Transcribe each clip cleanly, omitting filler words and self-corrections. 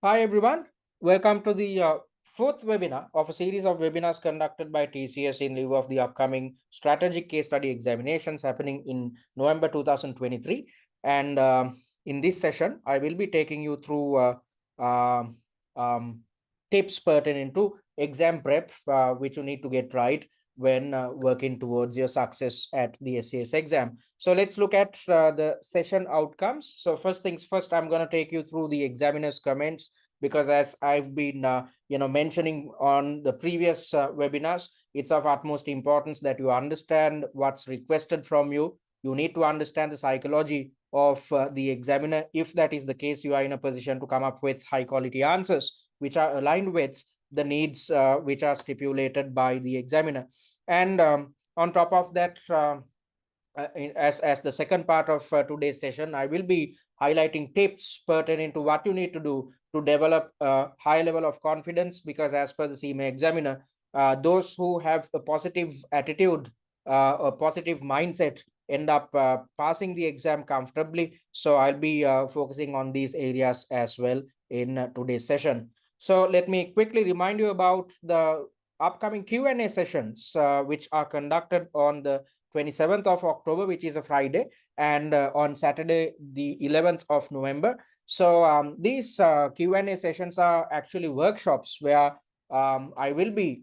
Hi everyone, welcome to the fourth webinar of a series of webinars conducted by TCS in lieu of the upcoming strategic case study examinations happening in November 2023. And in this session, I will be taking you through um, um, tips pertaining to exam prep, which you need to get right when working towards your success at the SCS exam. So let's look at the session outcomes. So first things first, I'm going to take you through the examiner's comments, because as I've been mentioning on the previous webinars, it's of utmost importance that you understand what's requested from you. You need to understand the psychology of the examiner. If that is the case, you are in a position to come up with high quality answers which are aligned with the needs which are stipulated by the examiner. And on top of that, as the second part of today's session, I will be highlighting tips pertaining to what you need to do to develop a high level of confidence, because as per the CIMA examiner, those who have a positive attitude, a positive mindset, end up passing the exam comfortably. So I'll be focusing on these areas as well in today's session. So let me quickly remind you about the upcoming Q&A sessions, which are conducted on the 27th of October, which is a Friday, and on Saturday, the 11th of November. So these Q&A sessions are actually workshops where I will be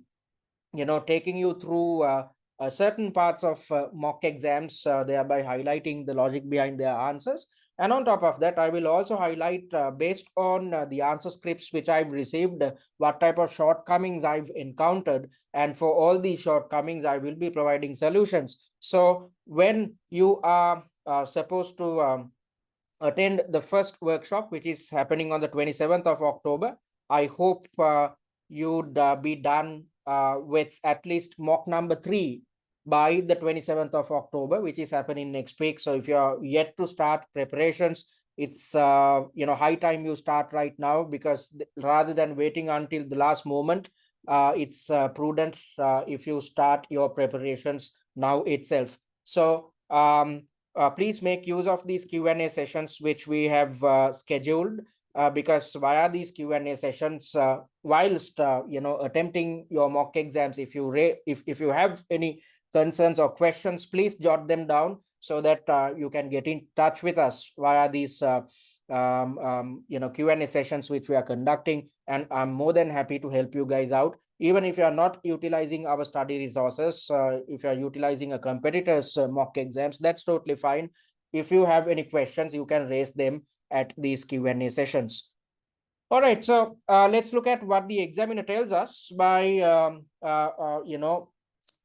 taking you through certain parts of mock exams, thereby highlighting the logic behind their answers. And on top of that, I will also highlight, based on the answer scripts which I've received, what type of shortcomings I've encountered. And for all these shortcomings, I will be providing solutions. So when you are supposed to attend the first workshop, which is happening on the 27th of October, I hope you'd be done with at least mock number 3 by the 27th of October, which is happening next week. So if you're yet to start preparations, it's high time you start right now, because rather than waiting until the last moment, it's prudent if you start your preparations now itself. So please make use of these Q&A sessions which we have scheduled, because via these Q&A sessions, whilst attempting your mock exams, if you have any concerns or questions, please jot them down so that you can get in touch with us via these Q&A sessions which we are conducting, and I'm more than happy to help you guys out. Even if you are not utilizing our study resources, if you are utilizing a competitor's mock exams, that's totally fine. If you have any questions, you can raise them at these Q&A sessions. All right, so let's look at what the examiner tells us by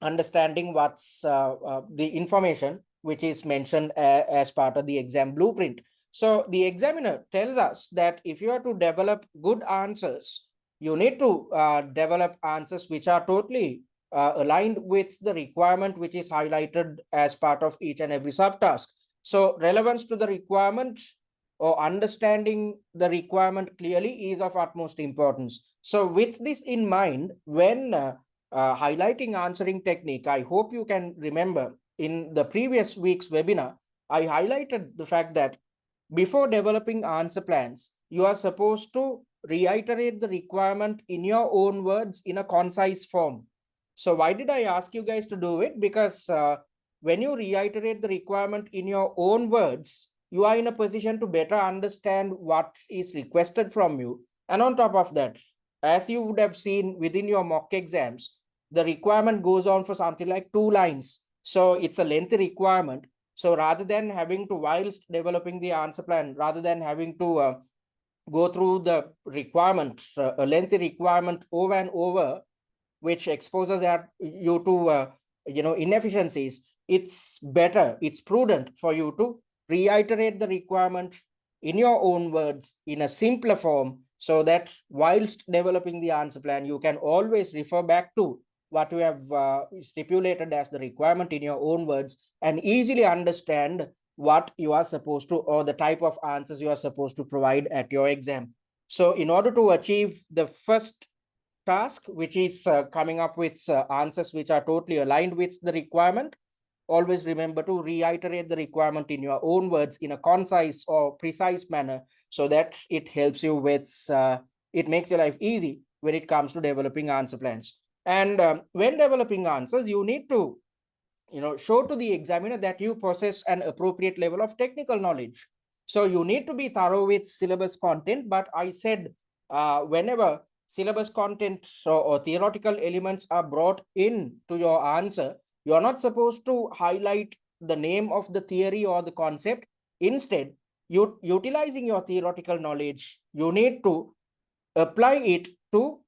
understanding what's the information which is mentioned as part of the exam blueprint. So the examiner tells us that if you are to develop good answers, you need to develop answers which are totally aligned with the requirement which is highlighted as part of each and every subtask. So relevance to the requirement or understanding the requirement clearly is of utmost importance. So with this in mind, when highlighting answering technique, I hope you can remember in the previous week's webinar, I highlighted the fact that before developing answer plans, you are supposed to reiterate the requirement in your own words in a concise form. So why did I ask you guys to do it? Because when you reiterate the requirement in your own words, you are in a position to better understand what is requested from you. And on top of that, as you would have seen within your mock exams, the requirement goes on for something like 2 lines. So it's a lengthy requirement. So rather than having to, whilst developing the answer plan, rather than having to go through the requirement, a lengthy requirement over and over, which exposes you to inefficiencies, it's better, it's prudent for you to reiterate the requirement in your own words in a simpler form, so that whilst developing the answer plan, you can always refer back to what you have stipulated as the requirement in your own words and easily understand what you are supposed to, or the type of answers you are supposed to provide at your exam. So in order to achieve the first task, which is coming up with answers which are totally aligned with the requirement, always remember to reiterate the requirement in your own words in a concise or precise manner, so that it helps you with, it makes your life easy when it comes to developing answer plans. And when developing answers, you need to show to the examiner that you possess an appropriate level of technical knowledge. So you need to be thorough with syllabus content, but I said whenever syllabus content or theoretical elements are brought in to your answer, you are not supposed to highlight the name of the theory or the concept. Instead, you utilizing your theoretical knowledge, you need to apply it to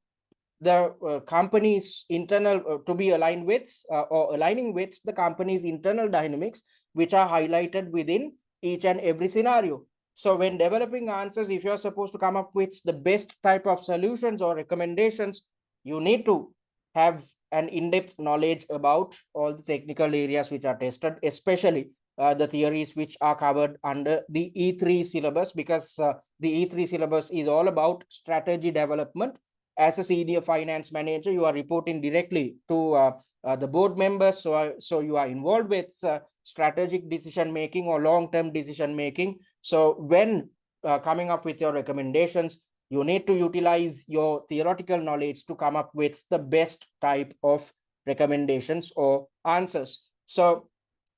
the company's internal, to be aligned with or aligning with the company's internal dynamics, which are highlighted within each and every scenario. So when developing answers, if you're supposed to come up with the best type of solutions or recommendations, you need to have an in-depth knowledge about all the technical areas which are tested, especially the theories which are covered under the E3 syllabus, because the E3 syllabus is all about strategy development. As a senior finance manager, you are reporting directly to the board members. So you are involved with strategic decision making or long-term decision making. So when coming up with your recommendations, you need to utilize your theoretical knowledge to come up with the best type of recommendations or answers. So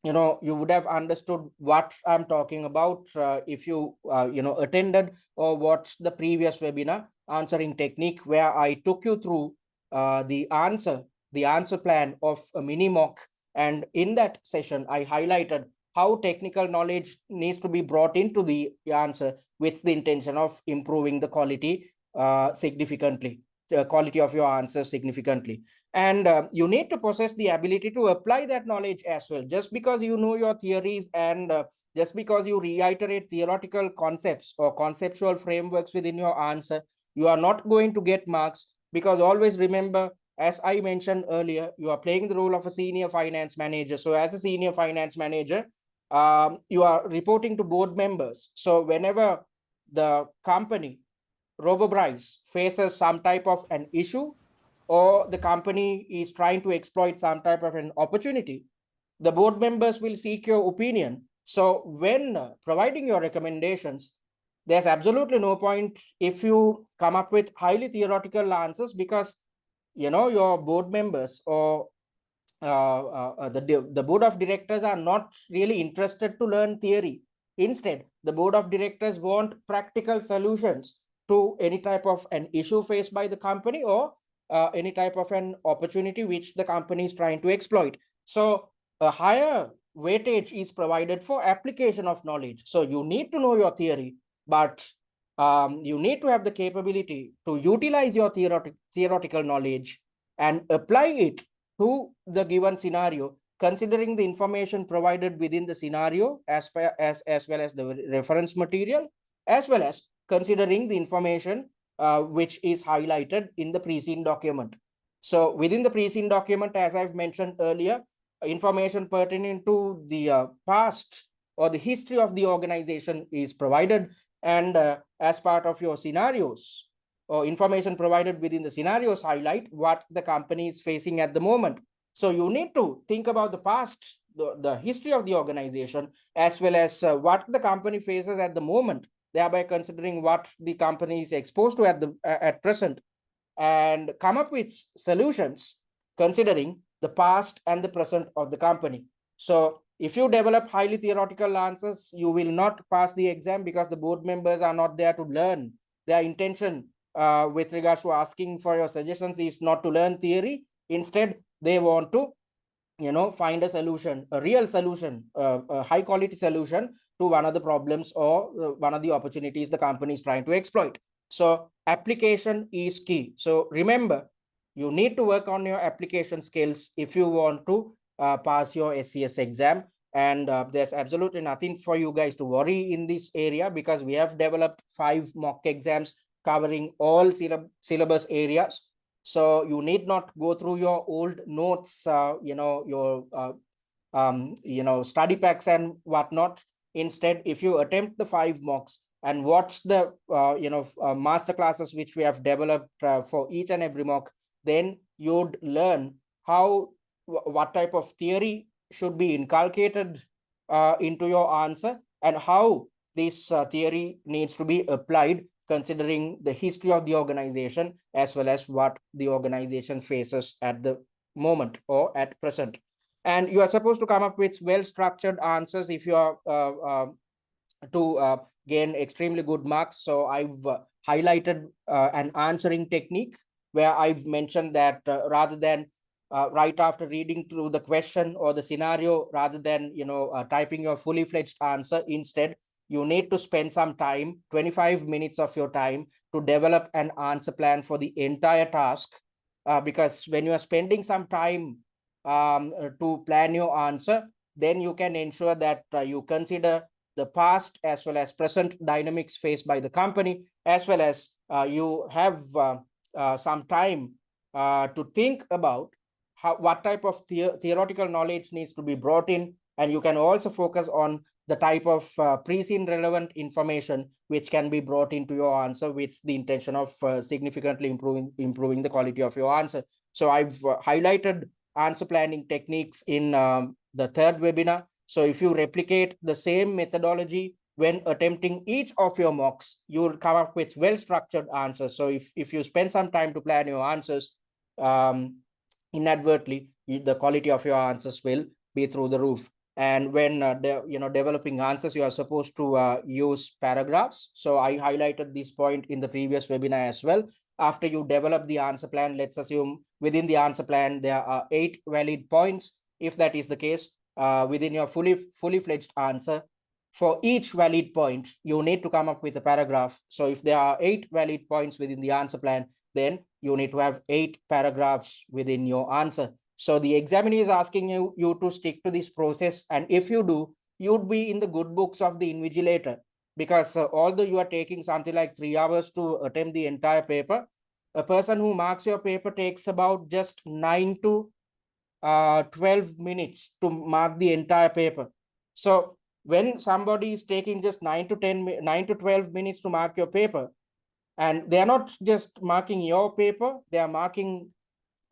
you would have understood what I'm talking about if you attended or watched the previous webinar answering technique, where I took you through the answer plan of a mini mock. And in that session, I highlighted how technical knowledge needs to be brought into the answer with the intention of improving the quality significantly, the quality of your answer significantly. And you need to possess the ability to apply that knowledge as well. Just because you know your theories and just because you reiterate theoretical concepts or conceptual frameworks within your answer, you are not going to get marks. Because always remember, as I mentioned earlier, you are playing the role of a senior finance manager. So as a senior finance manager, you are reporting to board members. So whenever the company Robobryce faces some type of an issue, or the company is trying to exploit some type of an opportunity, the board members will seek your opinion. So when providing your recommendations, there's absolutely no point if you come up with highly theoretical answers, because your board members or the board of directors are not really interested to learn theory. Instead, the board of directors want practical solutions to any type of an issue faced by the company, or any type of an opportunity which the company is trying to exploit. So a higher weightage is provided for application of knowledge. So you need to know your theory, but you need to have the capability to utilize your theoretical knowledge and apply it to the given scenario, considering the information provided within the scenario as well as the reference material, as well as considering the information which is highlighted in the pre-seen document. So within the pre-seen document, as I've mentioned earlier, information pertaining to the past or the history of the organization is provided. And as part of your scenarios, or information provided within the scenarios highlight what the company is facing at the moment. So you need to think about the past, the history of the organization, as well as what the company faces at the moment, thereby considering what the company is exposed to at present, and come up with solutions considering the past and the present of the company. So if you develop highly theoretical answers, you will not pass the exam, because the board members are not there to learn. Their intention with regards to asking for your suggestions is not to learn theory. Instead, they want to find a solution, a real solution, a high quality solution to one of the problems or one of the opportunities the company is trying to exploit. So application is key. So remember, you need to work on your application skills if you want to pass your SCS exam. And there's absolutely nothing for you guys to worry in this area, because we have developed 5 mock exams covering all syllabus areas. So you need not go through your old notes, your study packs and whatnot. Instead, if you attempt the 5 mocks and watch the master classes which we have developed for each and every mock, then you'd learn how what type of theory should be inculcated into your answer, and how this theory needs to be applied considering the history of the organization as well as what the organization faces at the moment or at present. And you are supposed to come up with well-structured answers if you are to gain extremely good marks. So I've highlighted an answering technique where I've mentioned that rather than right after reading through the question or the scenario, rather than typing your fully fledged answer, instead you need to spend some time, 25 minutes of your time, to develop an answer plan for the entire task. Because when you are spending some time to plan your answer, then you can ensure that you consider the past as well as present dynamics faced by the company, as well as you have some time to think about what type of theoretical knowledge needs to be brought in, and you can also focus on the type of pre-seen relevant information which can be brought into your answer with the intention of significantly improving the quality of your answer. So I've highlighted answer planning techniques in the third webinar. So if you replicate the same methodology when attempting each of your mocks, you will come up with well-structured answers. So if you spend some time to plan your answers, inadvertently, the quality of your answers will be through the roof. And when developing answers, you are supposed to use paragraphs. So I highlighted this point in the previous webinar as well. After you develop the answer plan, let's assume within the answer plan there are 8 valid points. If that is the case, within your fully fledged answer, for each valid point you need to come up with a paragraph. So if there are 8 valid points within the answer plan, then you need to have 8 paragraphs within your answer. So the examiner is asking you to stick to this process, and if you do, you'd be in the good books of the invigilator, because although you are taking something like 3 hours to attempt the entire paper, a person who marks your paper takes about just 9 to 12 minutes to mark the entire paper. So when somebody is taking just 9 to 12 minutes to mark your paper, and they are not just marking your paper, they are marking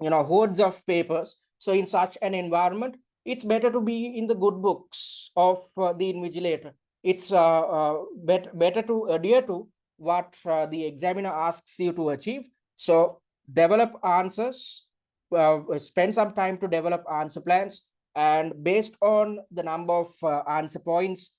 hordes of papers. So in such an environment, it's better to be in the good books of the invigilator. It's better to adhere to what the examiner asks you to achieve. So develop answers, spend some time to develop answer plans, and based on the number of answer points,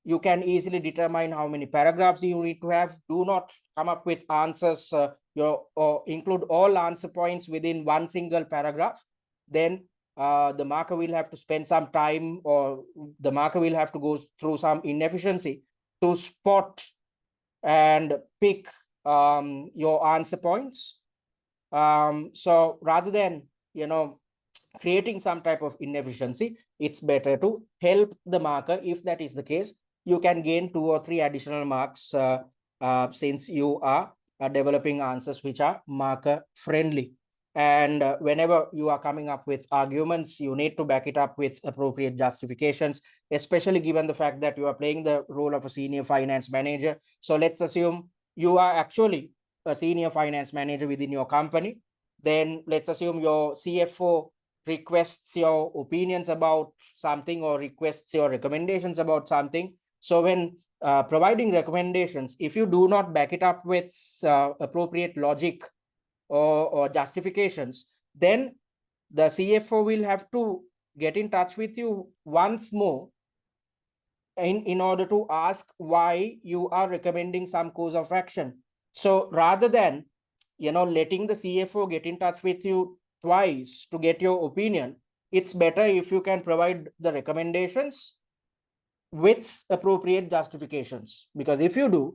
you can easily determine how many paragraphs you need to have. Do not come up with answers or include all answer points within one single paragraph. Then the marker will have to spend some time, or the marker will have to go through some inefficiency to spot and pick your answer points. So rather than creating some type of inefficiency, it's better to help the marker. If that is the case, you can gain 2 or 3 additional marks since you are developing answers which are marker friendly. And whenever you are coming up with arguments, you need to back it up with appropriate justifications, especially given the fact that you are playing the role of a senior finance manager. So let's assume you are actually a senior finance manager within your company. Then let's assume your CFO requests your opinions about something or requests your recommendations about something. So when providing recommendations, if you do not back it up with appropriate logic or justifications, then the CFO will have to get in touch with you once more in order to ask why you are recommending some course of action. So rather than letting the CFO get in touch with you twice to get your opinion, it's better if you can provide the recommendations with appropriate justifications, because if you do,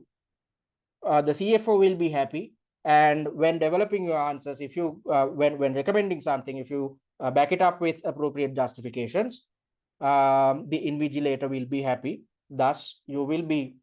the CFO will be happy. And when developing your answers, if you when recommending something, if you back it up with appropriate justifications, the invigilator will be happy. Thus you will be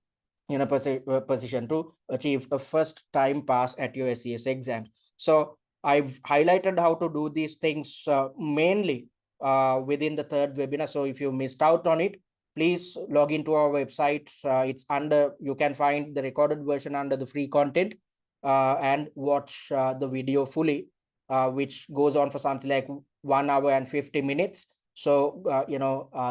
in a position to achieve a first time pass at your SCS exam. So I've highlighted how to do these things mainly within the third webinar. So if you missed out on it, please log into our website. It's under, you can find the recorded version under the free content and watch the video fully, which goes on for something like 1 hour and 50 minutes. So,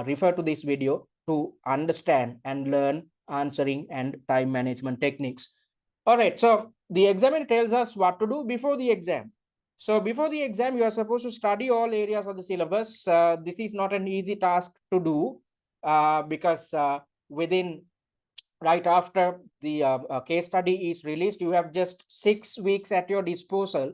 refer to this video to understand and learn answering and time management techniques. All right, so the examiner tells us what to do before the exam. So before the exam, you are supposed to study all areas of the syllabus. This is not an easy task to do because within right after the case study is released, you have just 6 weeks at your disposal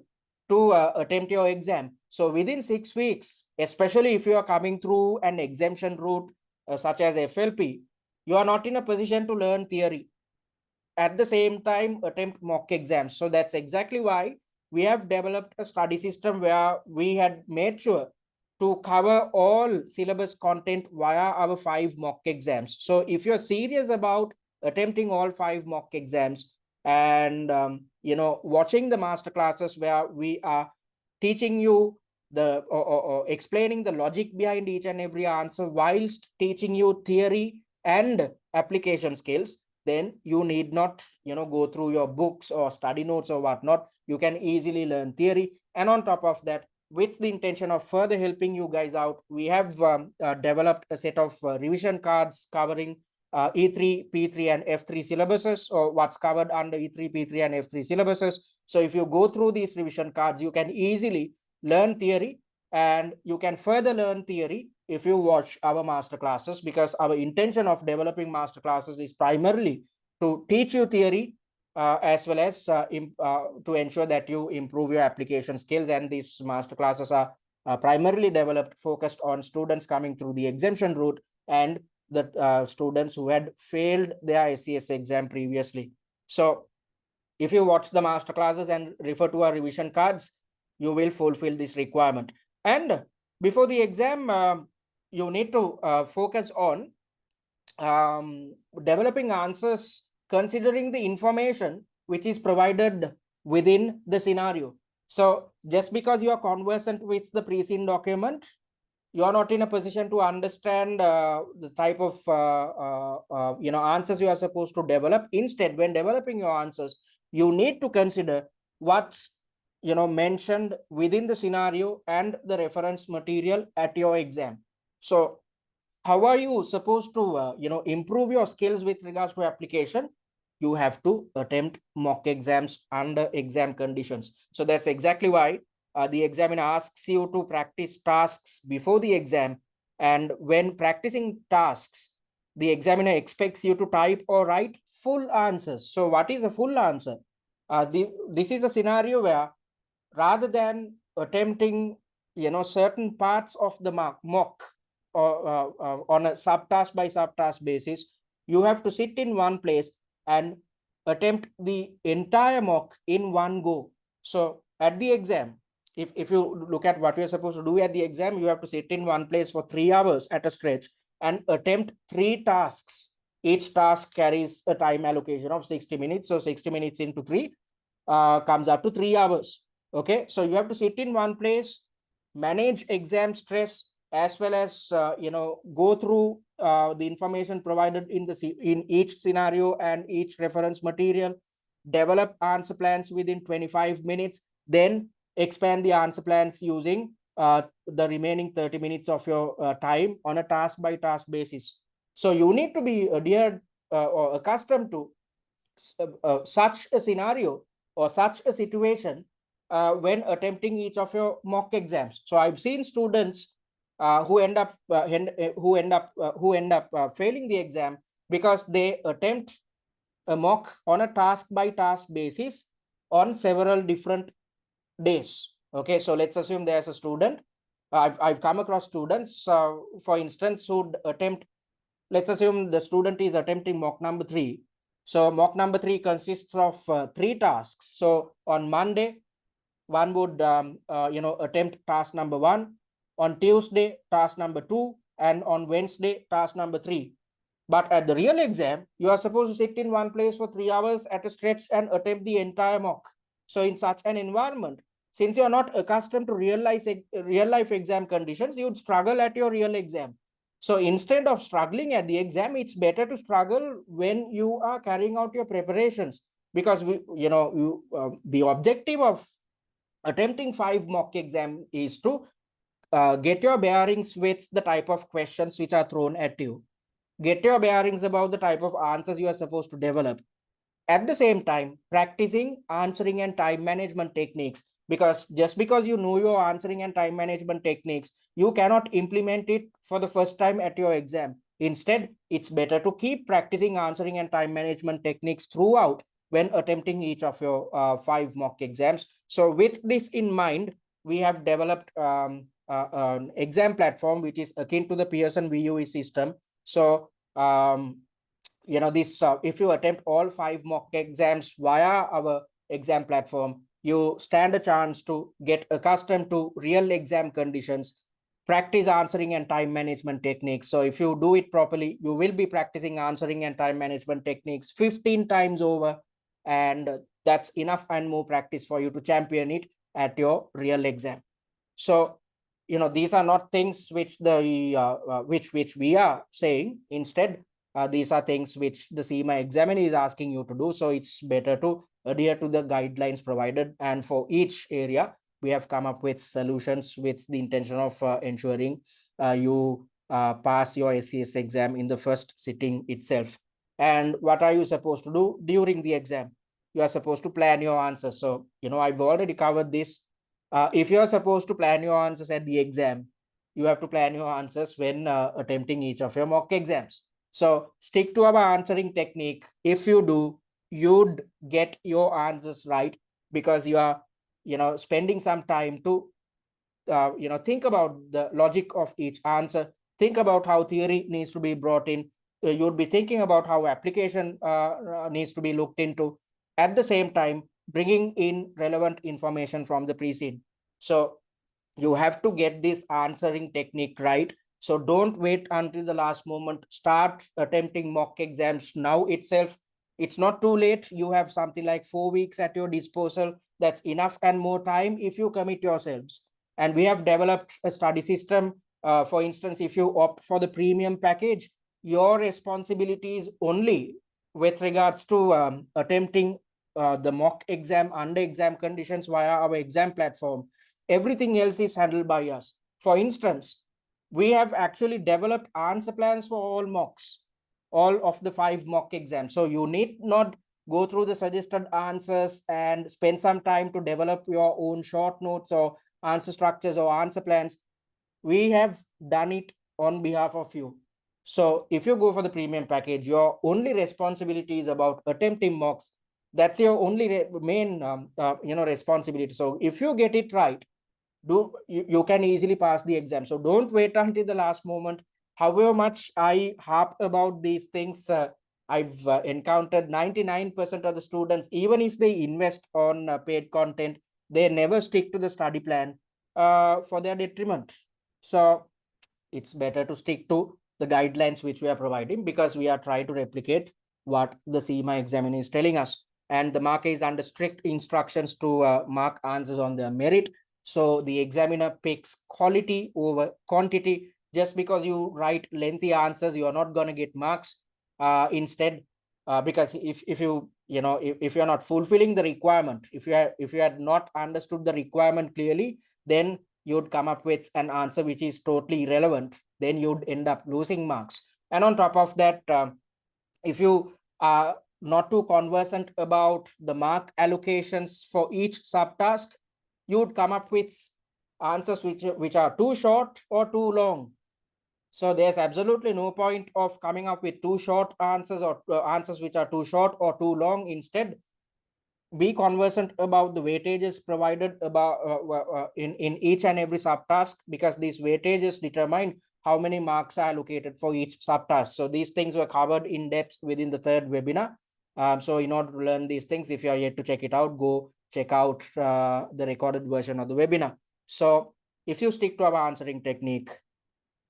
to attempt your exam. So within 6 weeks, especially if you are coming through an exemption route such as FLP, you are not in a position to learn theory. At the same time, attempt mock exams. So that's exactly why we have developed a study system where we had made sure to cover all syllabus content via our 5 mock exams. So if you're serious about attempting all 5 mock exams and watching the master classes where we are teaching you the or explaining the logic behind each and every answer whilst teaching you theory and application skills, then you need not go through your books or study notes or whatnot. You can easily learn theory, and on top of that, with the intention of further helping you guys out, we have developed a set of revision cards covering E3, P3 and F3 syllabuses, or what's covered under E3, P3 and F3 syllabuses. So if you go through these revision cards, you can easily learn theory, and you can further learn theory if you watch our master classes, because our intention of developing master classes is primarily to teach you theory as well as to ensure that you improve your application skills. And these master classes are primarily developed focused on students coming through the exemption route and the students who had failed their SCS exam previously. So if you watch the master classes and refer to our revision cards, you will fulfill this requirement. And before the exam, you need to focus on developing answers considering the information which is provided within the scenario. So just because you are conversant with the pre-seen document, you are not in a position to understand the type of answers you are supposed to develop. Instead, when developing your answers, you need to consider what's mentioned within the scenario and the reference material at your exam. So how are you supposed to improve your skills with regards to application? You have to attempt mock exams under exam conditions. So that's exactly why the examiner asks you to practice tasks before the exam. And when practicing tasks, the examiner expects you to type or write full answers. So what is a full answer? This is a scenario where, rather than attempting certain parts of the mock or on a subtask by subtask basis, you have to sit in one place and attempt the entire mock in one go. So at the exam, if you look at what you're supposed to do at the exam, you have to sit in one place for 3 hours at a stretch and attempt 3 tasks. Each task carries a time allocation of 60 minutes. So 60 minutes into 3 comes up to 3 hours. Okay, so you have to sit in one place, manage exam stress, as well as go through the information provided in each scenario and each reference material, develop answer plans within 25 minutes, then expand the answer plans using the remaining 30 minutes of your time on a task by task basis. So you need to be adhered or accustomed to such a scenario or such a situation when attempting each of your mock exams. So I've seen students who end up failing the exam because they attempt a mock on a task by task basis on several different days. Okay, so let's assume there's a student. I've come across students, for instance, who attempt. Let's assume the student is attempting mock number 3. So mock number 3 consists of 3 tasks. So on Monday, one would attempt task number 1. On Tuesday, task number 2, and on Wednesday, task number 3. But at the real exam, you are supposed to sit in one place for 3 hours at a stretch and attempt the entire mock. So in such an environment, since you are not accustomed to real life exam conditions, you would struggle at your real exam. So instead of struggling at the exam, it's better to struggle when you are carrying out your preparations, because the objective of attempting 5 mock exam is to get your bearings with the type of questions which are thrown at you. Get your bearings about the type of answers you are supposed to develop. At the same time, practicing answering and time management techniques, because just because you know your answering and time management techniques, you cannot implement it for the first time at your exam. Instead, it's better to keep practicing answering and time management techniques throughout when attempting each of your 5 mock exams. So with this in mind, we have developed an exam platform which is akin to the Pearson VUE system. So this if you attempt all 5 mock exams via our exam platform, you stand a chance to get accustomed to real exam conditions, practice answering and time management techniques. So if you do it properly, you will be practicing answering and time management techniques 15 times over, and that's enough and more practice for you to champion it at your real exam. So these are not things which which we are saying. Instead, these are things which the CIMA examiner is asking you to do. So it's better to adhere to the guidelines provided. And for each area, we have come up with solutions with the intention of ensuring you pass your SCS exam in the first sitting itself. And what are you supposed to do during the exam? You are supposed to plan your answers. So, I've already covered this. If you're supposed to plan your answers at the exam, you have to plan your answers when attempting each of your mock exams. So stick to our answering technique. If you do, you'd get your answers right, because you are, spending some time to, think about the logic of each answer. Think about how theory needs to be brought in. You'd be thinking about how application needs to be looked into. At the same time, bringing in relevant information from the pre-scene. So you have to get this answering technique right. So don't wait until the last moment. Start attempting mock exams now itself. It's not too late. You have something like 4 weeks at your disposal. That's enough and more time if you commit yourselves. And we have developed a study system. For instance, if you opt for the premium package, your responsibility is only with regards to attempting the mock exam under exam conditions via our exam platform. Everything else is handled by us. For instance, we have actually developed answer plans for all mocks, all of the 5 mock exams. So you need not go through the suggested answers and spend some time to develop your own short notes or answer structures or answer plans. We have done it on behalf of you. So if you go for the premium package, your only responsibility is about attempting mocks. That's your only main responsibility. So if you get it right, you can easily pass the exam. So don't wait until the last moment. However much I harp about these things, I've encountered 99% of the students, even if they invest on paid content, they never stick to the study plan for their detriment. So it's better to stick to the guidelines which we are providing, because we are trying to replicate what the CIMA examiner is telling us. And the marker is under strict instructions to mark answers on their merit. So the examiner picks quality over quantity. Just because you write lengthy answers, you are not going to get marks. Instead, because if you're not fulfilling the requirement, if you had not understood the requirement clearly, then you'd come up with an answer which is totally irrelevant. Then you'd end up losing marks. And on top of that, if you are not too conversant about the mark allocations for each subtask, you'd come up with answers which are too short or too long. So there's absolutely no point of coming up with too short answers or answers which are too short or too long. Instead, be conversant about the weightages provided about in each and every subtask, because these weightages determine how many marks are allocated for each subtask. So these things were covered in depth within the 3rd webinar. So in order to learn these things, if you are yet to check it out, go check out the recorded version of the webinar. So if you stick to our answering technique,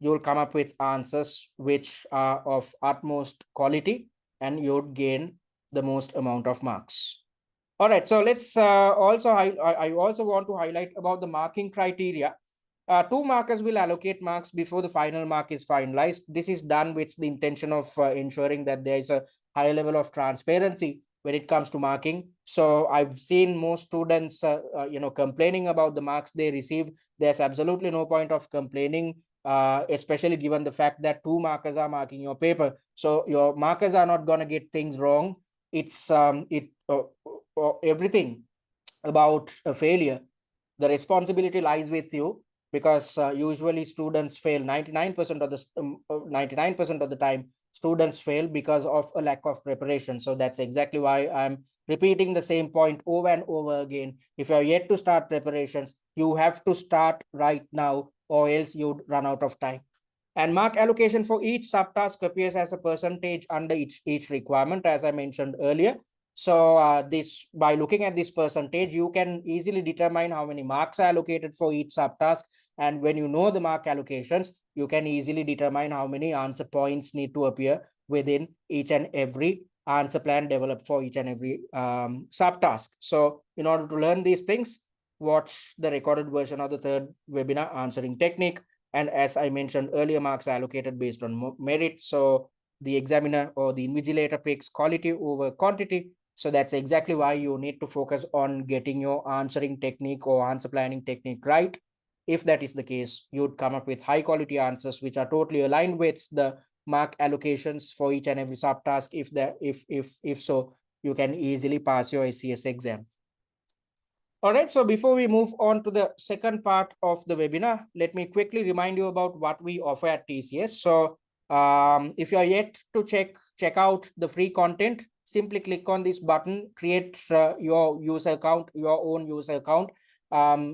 you'll come up with answers which are of utmost quality, and you'd gain the most amount of marks. All right, so let's I also want to highlight about the marking criteria. 2 markers will allocate marks before the final mark is finalized. This is done with the intention of ensuring that there is a high level of transparency when it comes to marking. So I've seen most students, complaining about the marks they receive. There's absolutely no point of complaining, especially given the fact that two markers are marking your paper. So your markers are not going to get things wrong. It's everything about a failure. The responsibility lies with you, because usually students fail 99% of the 99% of the time. Students fail because of a lack of preparation. So that's exactly why I'm repeating the same point over and over again. If you're yet to start preparations, you have to start right now, or else you'd run out of time. And mark allocation for each subtask appears as a percentage under each requirement, as I mentioned earlier. So this, by looking at this percentage, you can easily determine how many marks are allocated for each subtask. And when you know the mark allocations, you can easily determine how many answer points need to appear within each and every answer plan developed for each and every subtask. So in order to learn these things, watch the recorded version of the third webinar, Answering Technique. And as I mentioned earlier, marks are allocated based on merit. So the examiner or the invigilator picks quality over quantity. So that's exactly why you need to focus on getting your answering technique or answer planning technique right. If that is the case, you'd come up with high quality answers which are totally aligned with the mark allocations for each and every subtask. If so, you can easily pass your SCS exam. All right, so before we move on to the second part of the webinar, let me quickly remind you about what we offer at TCS. So if you are yet to check out the free content, simply click on this button, create your user account, your own user account,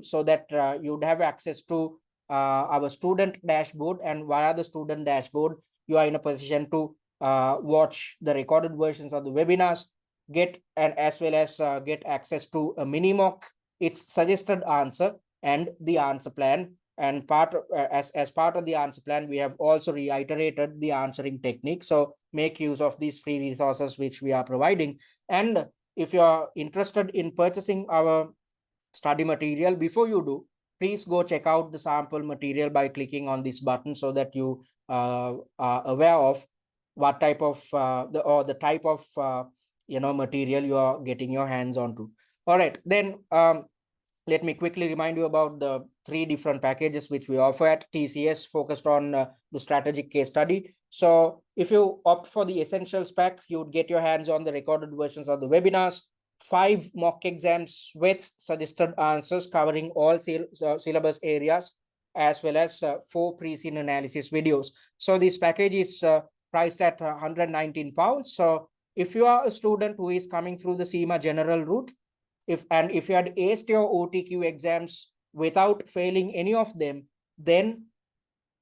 so that you'd have access to our student dashboard. And via the student dashboard, you are in a position to watch the recorded versions of the webinars, get and as well as get access to a mini mock, its suggested answer, and the answer plan. And as part of the answer plan, we have also reiterated the answering technique. So make use of these free resources which we are providing. And if you are interested in purchasing our study material, before you do, please go check out the sample material by clicking on this button, so that you are aware of what type of the type of material you are getting your hands onto. All right, then let me quickly remind you about the three different packages which we offer at TCS, focused on the strategic case study. So if you opt for the essentials pack, you would get your hands on the recorded versions of the webinars, 5 mock exams with suggested answers covering all syllabus areas, as well as 4 pre-scene analysis videos. So this package is priced at £119. So if you are a student who is coming through the CIMA general route, if you had aced your OTQ exams without failing any of them, then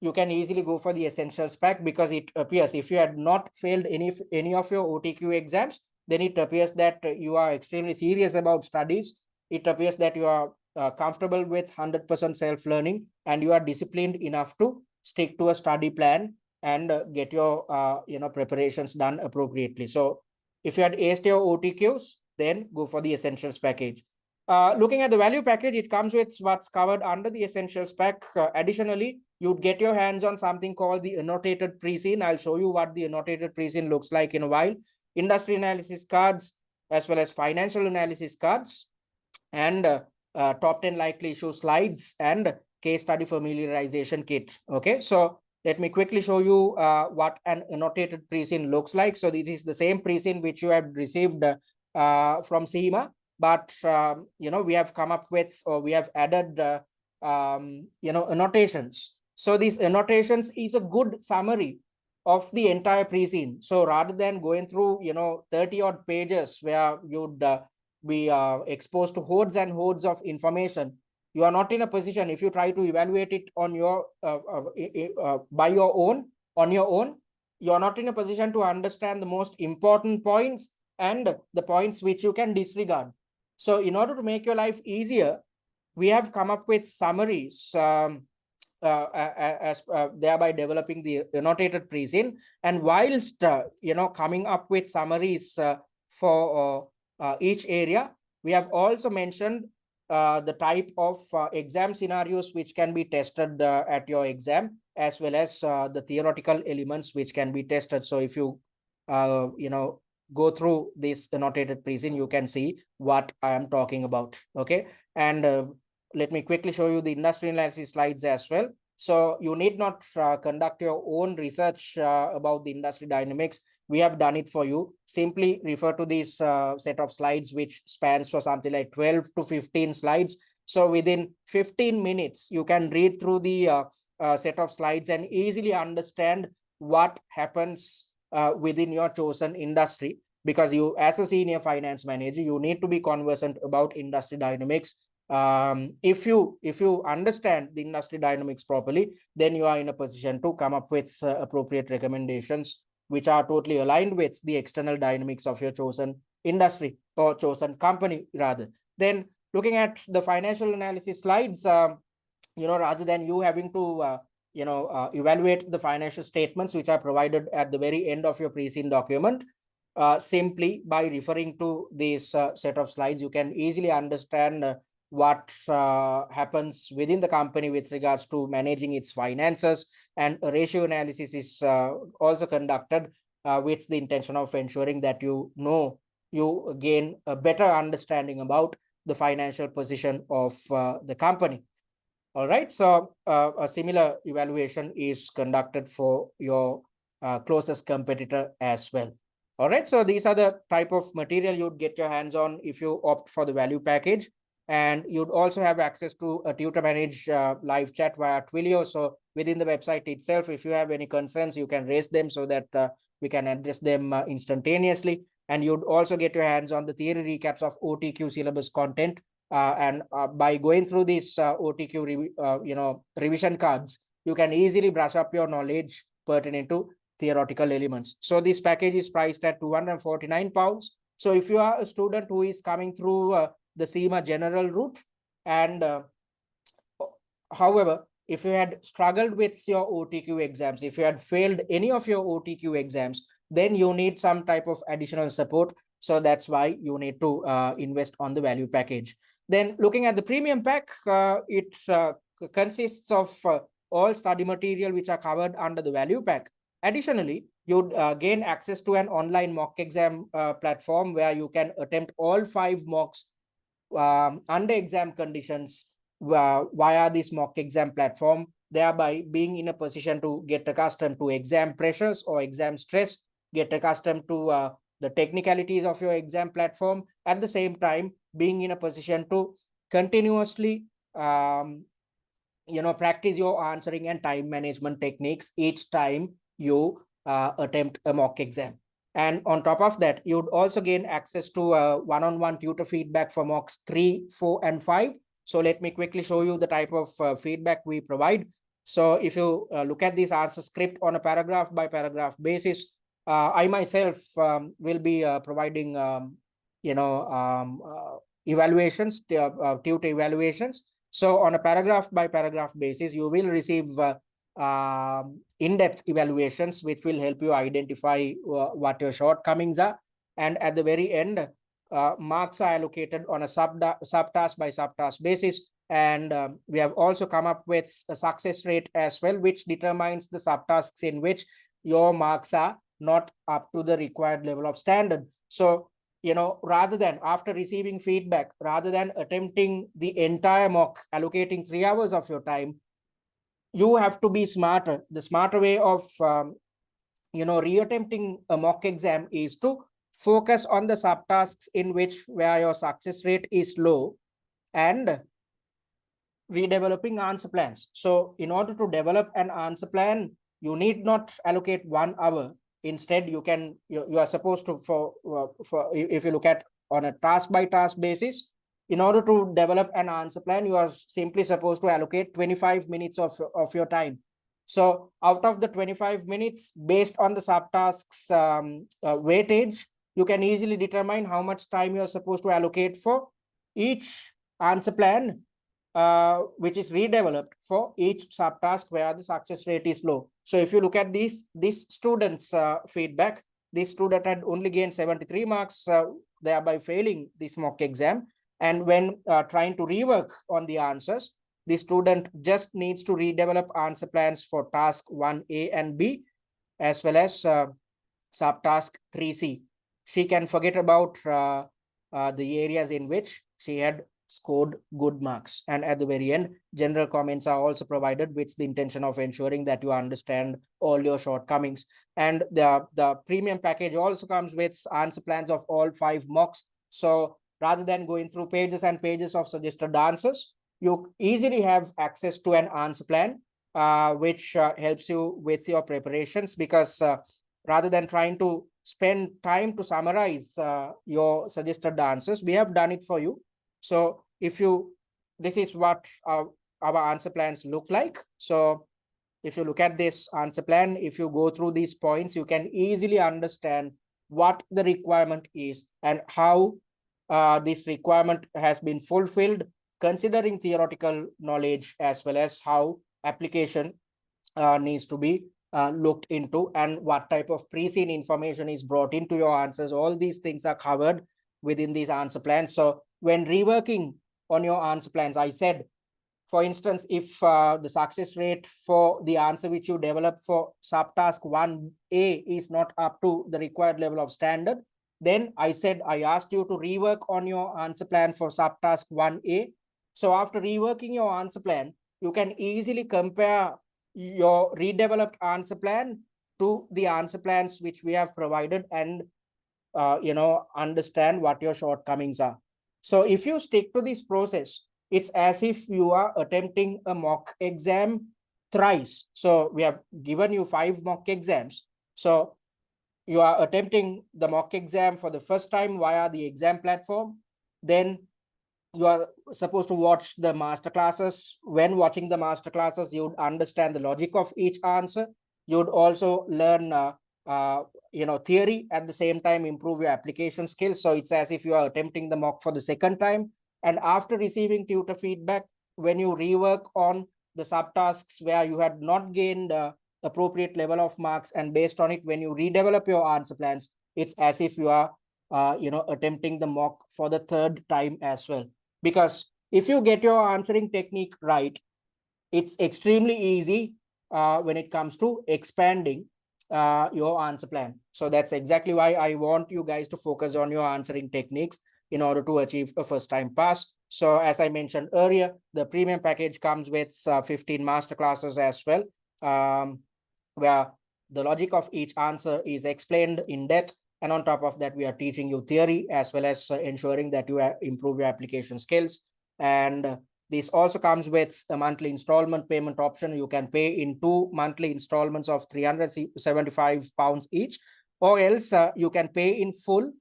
you can easily go for the essentials pack, because it appears, if you had not failed any of your OTQ exams, then it appears that you are extremely serious about studies. It appears that you are comfortable with 100% self-learning, and you are disciplined enough to stick to a study plan and get your preparations done appropriately. So if you had aced your OTQs, then go for the essentials package. Looking at the value package, it comes with what's covered under the essentials pack. Additionally, you'd get your hands on something called the annotated pre-scene. I'll show you what the annotated pre-scene looks like in a while. Industry analysis cards, as well as financial analysis cards, and top 10 likely issue slides, and case study familiarization kit. Okay, so let me quickly show you what an annotated pre-scene looks like. So this is the same pre-scene which you have received from CIMA, but we have come up with, or we have added annotations. So these annotations is a good summary of the entire pre-scene. So rather than going through 30 odd pages where you'd be exposed to hordes and hordes of information, you are not in a position, if you try to evaluate it on your by your own, on your own, you are not in a position to understand the most important points and the points which you can disregard. So in order to make your life easier, we have come up with summaries, thereby developing the annotated pre-scene. And whilst coming up with summaries for each area, we have also mentioned the type of exam scenarios which can be tested at your exam, as well as the theoretical elements which can be tested. So if you go through this annotated present, you can see what I am talking about. Okay, and let me quickly show you the industry analysis slides as well. So you need not conduct your own research about the industry dynamics. We have done it for you. Simply refer to this set of slides, which spans for something like 12 to 15 slides. So within 15 minutes, you can read through the set of slides and easily understand what happens within your chosen industry. Because you, as a senior finance manager, you need to be conversant about industry dynamics. If you understand the industry dynamics properly, then you are in a position to come up with appropriate recommendations which are totally aligned with the external dynamics of your chosen industry or chosen company rather. Then looking at the financial analysis slides, rather than you having to evaluate the financial statements which are provided at the very end of your pre-seen document, simply by referring to this set of slides, you can easily understand what happens within the company with regards to managing its finances. And a ratio analysis is also conducted with the intention of ensuring that you gain a better understanding about the financial position of the company. All right, so a similar evaluation is conducted for your closest competitor as well. All right, so these are the type of material you'd get your hands on if you opt for the value package. And you'd also have access to a tutor managed live chat via Twilio. So within the website itself, if you have any concerns, you can raise them so that we can address them instantaneously. And you'd also get your hands on the theory recaps of OTQ syllabus content. And by going through these OTQ revision cards, you can easily brush up your knowledge pertinent to theoretical elements. So this package is priced at £249. So if you are a student who is coming through the CIMA general route, and however, if you had struggled with your OTQ exams, if you had failed any of your OTQ exams, then you need some type of additional support. So that's why you need to invest on the value package. Then looking at the premium pack, it consists of all study material which are covered under the value pack. Additionally, you'd gain access to an online mock exam platform where you can attempt all 5 mocks under exam conditions via this mock exam platform, thereby being in a position to get accustomed to exam pressures or exam stress, get accustomed to the technicalities of your exam platform, at the same time being in a position to continuously practice your answering and time management techniques each time you attempt a mock exam. And on top of that, you'd also gain access to one-on-one tutor feedback for mocks 3, 4, and 5. So let me quickly show you the type of feedback we provide. So if you look at this answer script on a paragraph by paragraph basis, I myself will be providing evaluations, tutor evaluations. So on a paragraph by paragraph basis, you will receive in-depth evaluations which will help you identify what your shortcomings are. And at the very end, marks are allocated on a subtask by subtask basis. And we have also come up with a success rate as well, which determines the subtasks in which your marks are not up to the required level of standard. So, rather than, after receiving feedback, rather than attempting the entire mock, allocating 3 hours of your time, you have to be smarter. The smarter way of reattempting a mock exam is to focus on the subtasks in which where your success rate is low and redeveloping answer plans. So in order to develop an answer plan, you need not allocate 1 hour. Instead, you are supposed to, for if you look at on a task by task basis, in order to develop an answer plan, you are simply supposed to allocate 25 minutes of your time. So out of the 25 minutes, based on the subtasks weightage, you can easily determine how much time you are supposed to allocate for each answer plan, which is redeveloped for each subtask where the success rate is low. So if you look at this student's feedback, this student had only gained 73 marks, thereby failing this mock exam. And when trying to rework on the answers, the student just needs to redevelop answer plans for task 1A and B, as well as subtask 3C. she can forget about the areas in which she had scored good marks. And at the very end, general comments are also provided with the intention of ensuring that you understand all your shortcomings. And the premium package also comes with answer plans of all 5 mocks. So rather than going through pages and pages of suggested answers, you easily have access to an answer plan, which helps you with your preparations, because rather than trying to spend time to summarize your suggested answers, we have done it for you. So this is what our answer plans look like. So if you look at this answer plan, if you go through these points, you can easily understand what the requirement is and how this requirement has been fulfilled, considering theoretical knowledge as well as how application needs to be looked into, and what type of pre-seen information is brought into your answers. All these things are covered within these answer plans. So when reworking on your answer plans, I said, for instance, if the success rate for the answer which you develop for subtask 1A is not up to the required level of standard, then I said I asked you to rework on your answer plan for subtask 1A. So after reworking your answer plan, you can easily compare your redeveloped answer plan to the answer plans which we have provided, and understand what your shortcomings are. So if you stick to this process, it's as if you are attempting a mock exam thrice. So we have given you 5 mock exams. So you are attempting the mock exam for the first time via the exam platform. Then you are supposed to watch the master classes. When watching the master classes, you would understand the logic of each answer. You would also learn theory, at the same time improve your application skills. So it's as if you are attempting the mock for the second time. And after receiving tutor feedback, when you rework on the subtasks where you had not gained appropriate level of marks, and based on it, when you redevelop your answer plans, it's as if you are attempting the mock for the third time as well. Because if you get your answering technique right, it's extremely easy when it comes to expanding your answer plan. So that's exactly why I want you guys to focus on your answering techniques in order to achieve a first time pass. So as I mentioned earlier, the premium package comes with 15 masterclasses as well, where the logic of each answer is explained in depth. And on top of that, we are teaching you theory as well as ensuring that you improve your application skills. And this also comes with a monthly installment payment option. You can pay in 2 monthly installments of £375 each, or else you can pay in full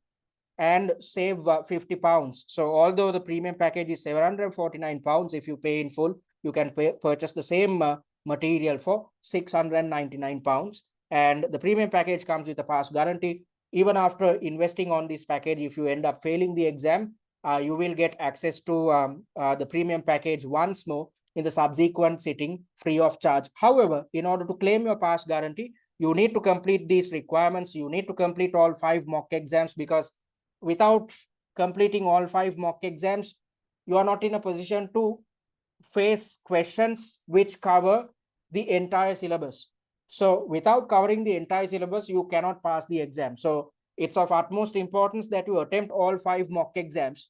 and save £50. So although the premium package is £749, if you pay in full, you can purchase the same material for £699. And the premium package comes with a pass guarantee. Even after investing on this package, if you end up failing the exam, you will get access to the premium package once more in the subsequent sitting, free of charge. However, in order to claim your pass guarantee, you need to complete these requirements. You need to complete all 5 mock exams, because without completing all 5 mock exams, you are not in a position to face questions which cover the entire syllabus. So without covering the entire syllabus, you cannot pass the exam. So it's of utmost importance that you attempt all 5 mock exams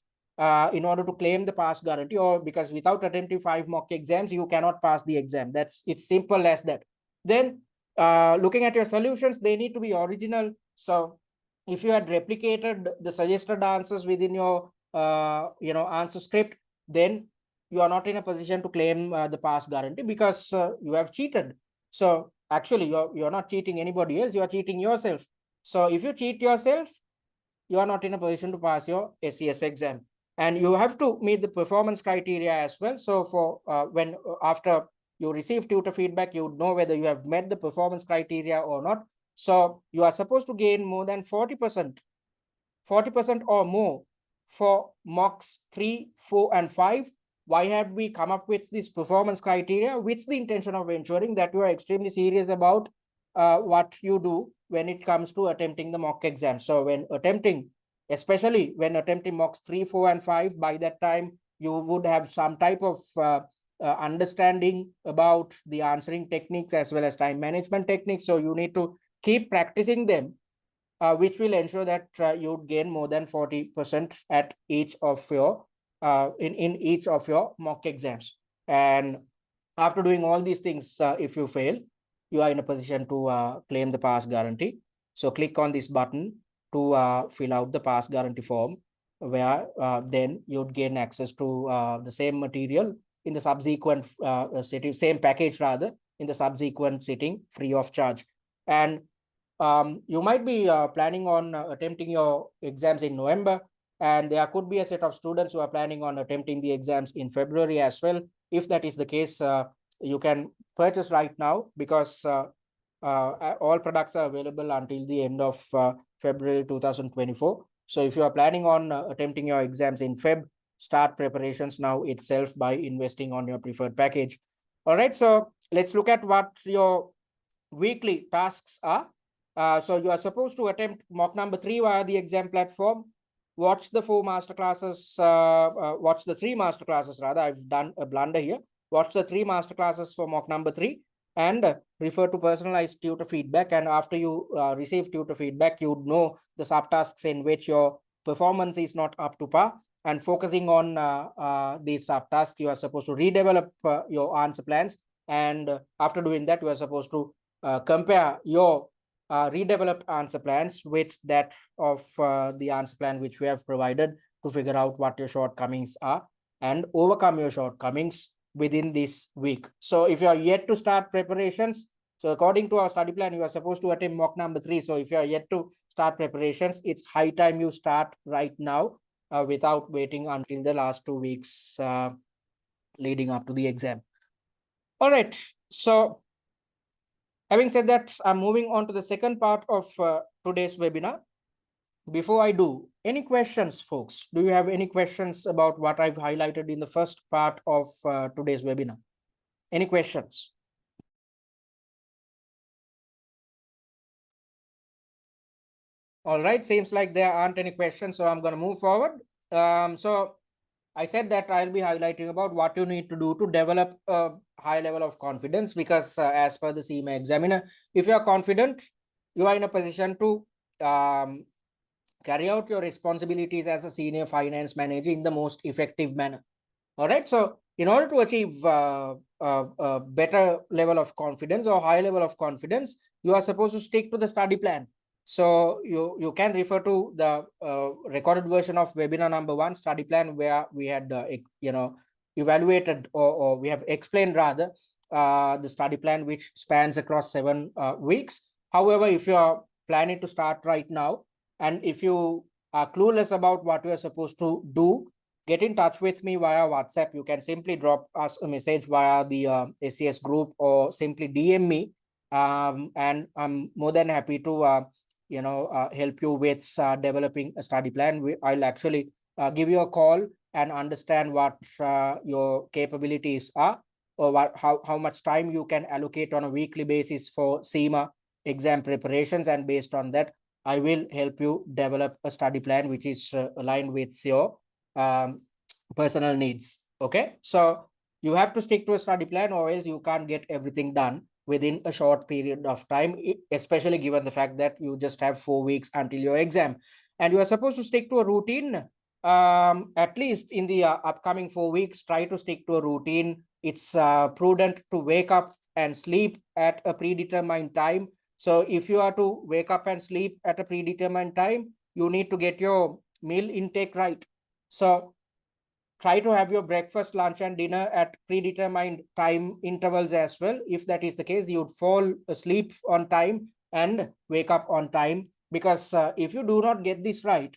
in order to claim the pass guarantee, or because without attempting 5 mock exams, you cannot pass the exam. It's simple as that. Then looking at your solutions, they need to be original. So if you had replicated the suggested answers within your answer script, then you are not in a position to claim the pass guarantee, because you have cheated. So actually, you're not cheating anybody else, you are cheating yourself. So if you cheat yourself, you are not in a position to pass your SCS exam. And you have to meet the performance criteria as well. So for after you receive tutor feedback, you know whether you have met the performance criteria or not. So you are supposed to gain more than 40% or more for mocks 3, 4, and 5. Why have we come up with this performance criteria? With the intention of ensuring that you are extremely serious about what you do when it comes to attempting the mock exam. So when attempting, especially when attempting mocks 3, 4, and 5, by that time, you would have some type of understanding about the answering techniques as well as time management techniques. So you need to keep practicing them which will ensure that you'd gain more than 40% at each of your in each of your mock exams. And after doing all these things, if you fail, you are in a position to claim the pass guarantee. So click on this button to fill out the pass guarantee form, where then you'd gain access to the same material in the subsequent sitting, same package rather, in the subsequent sitting free of charge. And you might be planning on attempting your exams in November, and there could be a set of students who are planning on attempting the exams in February as well. If that is the case, you can purchase right now, because all products are available until the end of February 2024. So if you are planning on attempting your exams in Feb, start preparations now itself by investing on your preferred package. All right, so let's look at what your weekly tasks are. So you are supposed to attempt mock number 3 via the exam platform. Watch the 4 masterclasses, watch the 3 masterclasses rather. I've done a blunder here. Watch the 3 masterclasses for mock number 3 and refer to personalized tutor feedback. And after you receive tutor feedback, you would know the subtasks in which your performance is not up to par. And focusing on these subtasks, you are supposed to redevelop your answer plans. And after doing that, you are supposed to compare your redeveloped answer plans with that of the answer plan which we have provided, to figure out what your shortcomings are and overcome your shortcomings within this week. So if you are yet to start preparations, so according to our study plan, you are supposed to attempt mock number 3. So if you are yet to start preparations, it's high time you start right now without waiting until the last 2 weeks leading up to the exam. All right, so having said that, I'm moving on to the second part of today's webinar. Before I do, any questions, folks? Do you have any questions about what I've highlighted in the first part of today's webinar? Any questions? All right, seems like there aren't any questions, so I'm going to move forward. So I said that I'll be highlighting about what you need to do to develop a high level of confidence, because as per the CIMA examiner, if you are confident, you are in a position to carry out your responsibilities as a senior finance manager in the most effective manner. All right. So in order to achieve a better level of confidence or high level of confidence, you are supposed to stick to the study plan. So you can refer to the recorded version of webinar number 1 study plan, where we had evaluated or we have explained rather the study plan, which spans across 7 weeks. However, if you are planning to start right now, and if you are clueless about what you are supposed to do, get in touch with me via WhatsApp. You can simply drop us a message via the SCS group, or simply DM me, and I'm more than happy to help you with developing a study plan. I'll actually give you a call and understand what your capabilities are, or how much time you can allocate on a weekly basis for CIMA exam preparations, and based on that, I will help you develop a study plan which is aligned with your personal needs. Okay, so you have to stick to a study plan, or else you can't get everything done within a short period of time, especially given the fact that you just have 4 weeks until your exam, and you are supposed to stick to a routine. At least in the upcoming 4 weeks, try to stick to a routine. It's prudent to wake up and sleep at a predetermined time. So if you are to wake up and sleep at a predetermined time, you need to get your meal intake right. So try to have your breakfast, lunch, and dinner at predetermined time intervals as well. If that is the case, you would fall asleep on time and wake up on time. Because if you do not get this right,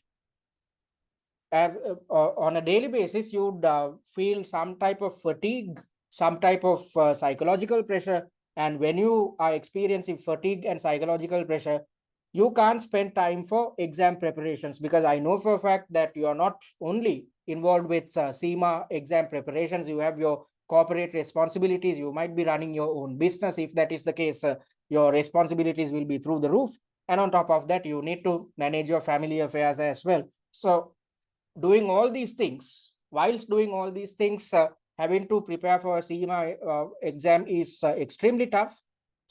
on a daily basis, you would feel some type of fatigue, some type of psychological pressure. And when you are experiencing fatigue and psychological pressure, you can't spend time for exam preparations, because I know for a fact that you are not only involved with CIMA exam preparations, you have your corporate responsibilities. You might be running your own business. If that is the case, your responsibilities will be through the roof. And on top of that, you need to manage your family affairs as well. So doing all these things, whilst doing all these things, having to prepare for a CIMA exam is extremely tough.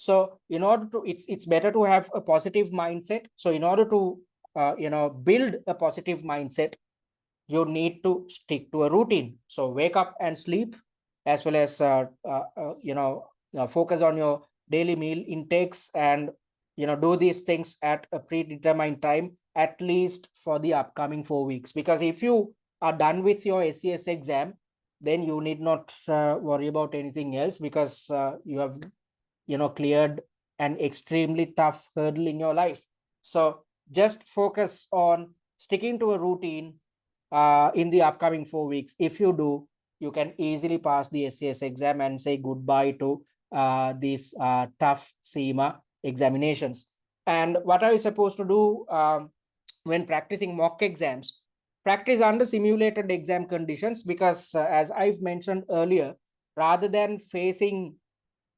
So in order to, it's better to have a positive mindset. So in order to build a positive mindset, you need to stick to a routine. So wake up and sleep, as well as focus on your daily meal intakes, and do these things at a predetermined time, at least for the upcoming 4 weeks. Because if you are done with your SCS exam, then you need not worry about anything else, because you have cleared an extremely tough hurdle in your life. So just focus on sticking to a routine in the upcoming 4 weeks. If you do, you can easily pass the SCS exam and say goodbye to these tough CIMA examinations. And what are you supposed to do when practicing mock exams? Practice under simulated exam conditions, because as I've mentioned earlier, rather than facing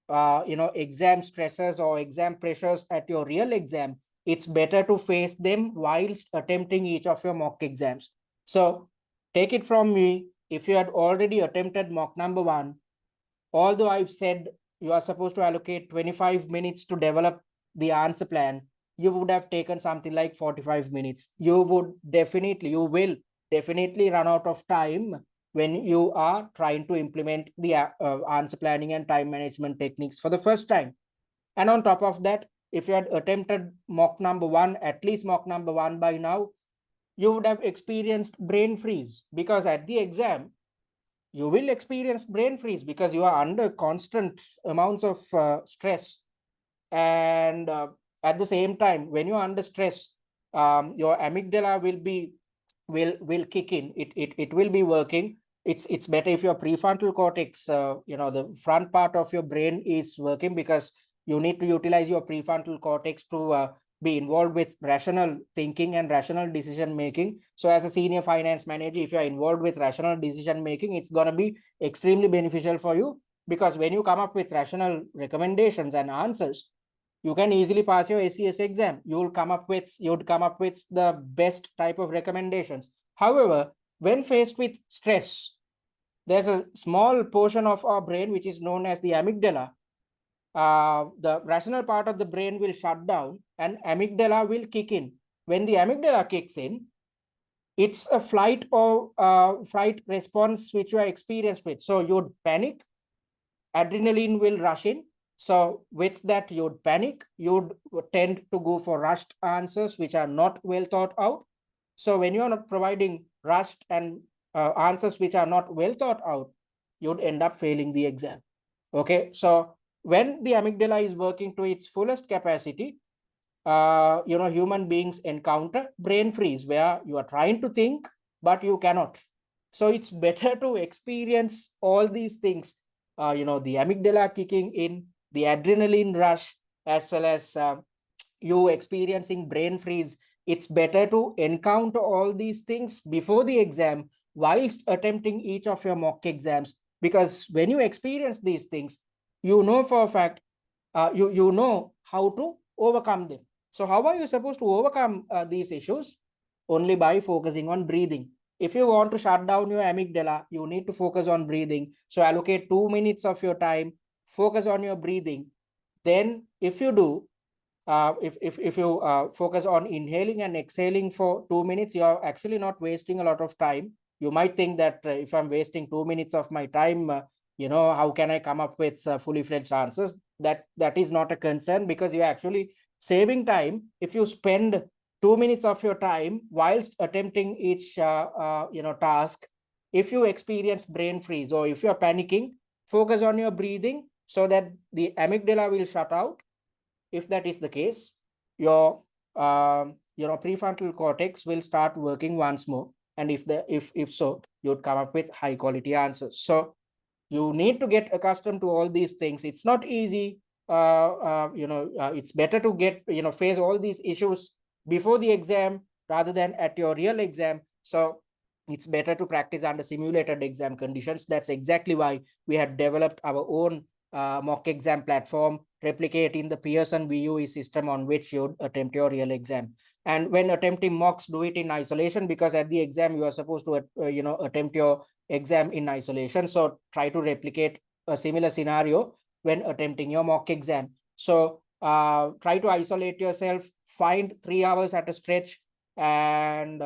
exam stresses or exam pressures at your real exam, it's better to face them whilst attempting each of your mock exams. So take it from me, if you had already attempted mock number 1, although I've said you are supposed to allocate 25 minutes to develop the answer plan, you would have taken something like 45 minutes. You will definitely run out of time when you are trying to implement the answer planning and time management techniques for the first time. And on top of that, if you had attempted mock number 1, at least mock number 1 by now, you would have experienced brain freeze, because at the exam, you will experience brain freeze because you are under constant amounts of stress. And at the same time, when you're under stress, your amygdala will kick in. It will be working. It's better if your prefrontal cortex, the front part of your brain is working, because you need to utilize your prefrontal cortex to be involved with rational thinking and rational decision making. So as a senior finance manager, if you're involved with rational decision making, it's going to be extremely beneficial for you, because when you come up with rational recommendations and answers, you can easily pass your SCS exam. You'd come up with the best type of recommendations. However, when faced with stress, there's a small portion of our brain which is known as the amygdala. The rational part of the brain will shut down and amygdala will kick in. When the amygdala kicks in, it's a flight or fright response which you are experienced with. So you'd panic, adrenaline will rush in. So with that, you'd panic, you'd tend to go for rushed answers which are not well thought out. So when you're not providing rushed and answers which are not well thought out, you'd end up failing the exam. Okay, so when the amygdala is working to its fullest capacity, human beings encounter brain freeze, where you are trying to think, but you cannot. So it's better to experience all these things, the amygdala kicking in, the adrenaline rush, as well as you experiencing brain freeze. It's better to encounter all these things before the exam whilst attempting each of your mock exams, because when you experience these things, you know for a fact, you know how to overcome them. So how are you supposed to overcome these issues? Only by focusing on breathing. If you want to shut down your amygdala, you need to focus on breathing. So allocate 2 minutes of your time, focus on your breathing. Then if you do, if you focus on inhaling and exhaling for 2 minutes, you're actually not wasting a lot of time. You might think that if I'm wasting 2 minutes of my time, how can I come up with fully fledged answers? That is not a concern, because you're actually saving time if you spend 2 minutes of your time whilst attempting each task. If you experience brain freeze or if you're panicking, focus on your breathing so that the amygdala will shut out. If that is the case, your prefrontal cortex will start working once more, and if so, you'd come up with high quality answers. So you need to get accustomed to all these things. It's not easy. It's better to get face all these issues before the exam rather than at your real exam. So it's better to practice under simulated exam conditions. That's exactly why we have developed our own mock exam platform, replicating the Pearson VUE system on which you attempt your real exam. And when attempting mocks, do it in isolation, because at the exam you are supposed to attempt your exam in isolation. So try to replicate a similar scenario when attempting your mock exam. So try to isolate yourself, find 3 hours at a stretch, and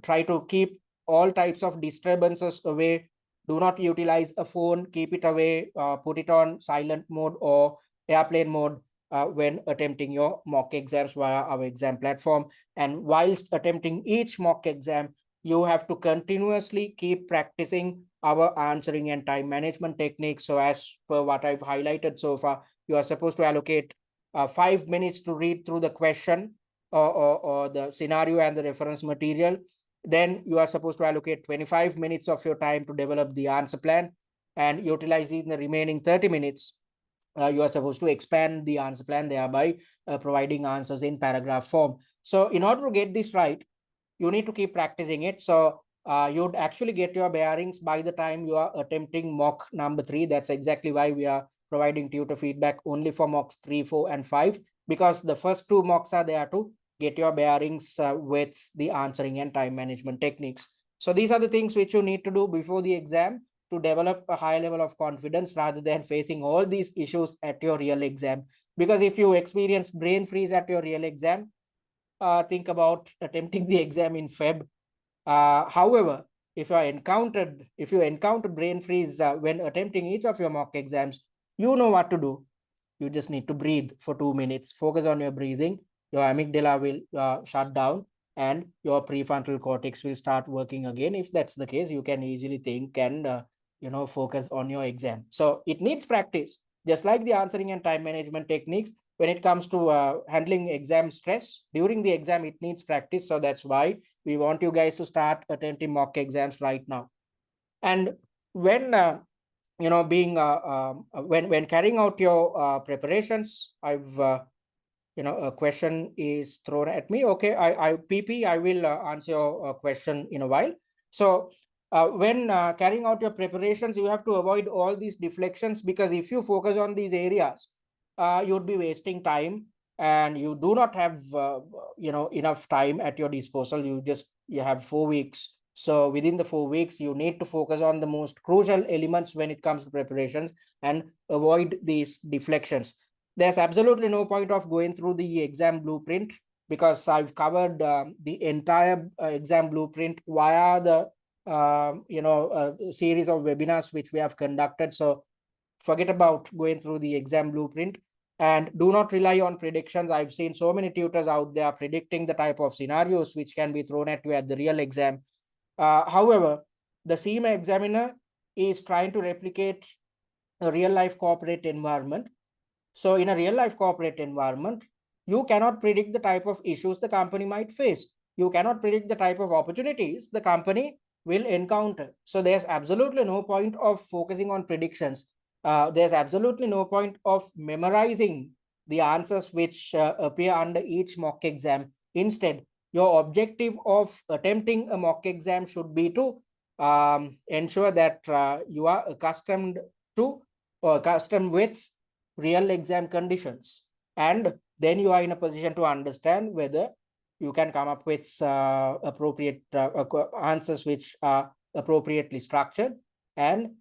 try to keep all types of disturbances away. Do not utilize a phone, keep it away, put it on silent mode or airplane mode when attempting your mock exams via our exam platform. And whilst attempting each mock exam, you have to continuously keep practicing our answering and time management techniques. So as per what I've highlighted so far, you are supposed to allocate 5 minutes to read through the question or the scenario and the reference material. Then you are supposed to allocate 25 minutes of your time to develop the answer plan, and utilizing the remaining 30 minutes, you are supposed to expand the answer plan, thereby providing answers in paragraph form. So in order to get this right, you need to keep practicing it. So you'd actually get your bearings by the time you are attempting mock number 3. That's exactly why we are providing tutor feedback only for mocks 3, 4, and 5, because the first 2 mocks are there to get your bearings with the answering and time management techniques. So these are the things which you need to do before the exam to develop a high level of confidence rather than facing all these issues at your real exam. Because if you experience brain freeze at your real exam, think about attempting the exam in Feb. However, if you encounter brain freeze when attempting each of your mock exams, you know what to do. You just need to breathe for 2 minutes. Focus on your breathing. Your amygdala will shut down, and your prefrontal cortex will start working again. If that's the case, you can easily think and focus on your exam. So it needs practice, just like the answering and time management techniques. When it comes to handling exam stress during the exam, it needs practice. So that's why we want you guys to start attempting mock exams right now. And when being when carrying out your preparations, I've a question is thrown at me. Okay, I will answer your question in a while. So when carrying out your preparations, you have to avoid all these deflections, because if you focus on these areas, you'd be wasting time, and you do not have enough time at your disposal. You have 4 weeks. So within the 4 weeks, you need to focus on the most crucial elements when it comes to preparations and avoid these deflections. There's absolutely no point of going through the exam blueprint, because I've covered the entire exam blueprint via the series of webinars which we have conducted. So forget about going through the exam blueprint, and do not rely on predictions. I've seen so many tutors out there predicting the type of scenarios which can be thrown at you at the real exam. However, the CIMA examiner is trying to replicate a real life corporate environment. So in a real life corporate environment, you cannot predict the type of issues the company might face. You cannot predict the type of opportunities the company will encounter. So there's absolutely no point of focusing on predictions. There's absolutely no point of memorizing the answers which appear under each mock exam. Instead, your objective of attempting a mock exam should be to ensure that you are accustomed to or accustomed with real exam conditions, and then you are in a position to understand whether you can come up with appropriate answers which are appropriately structured, and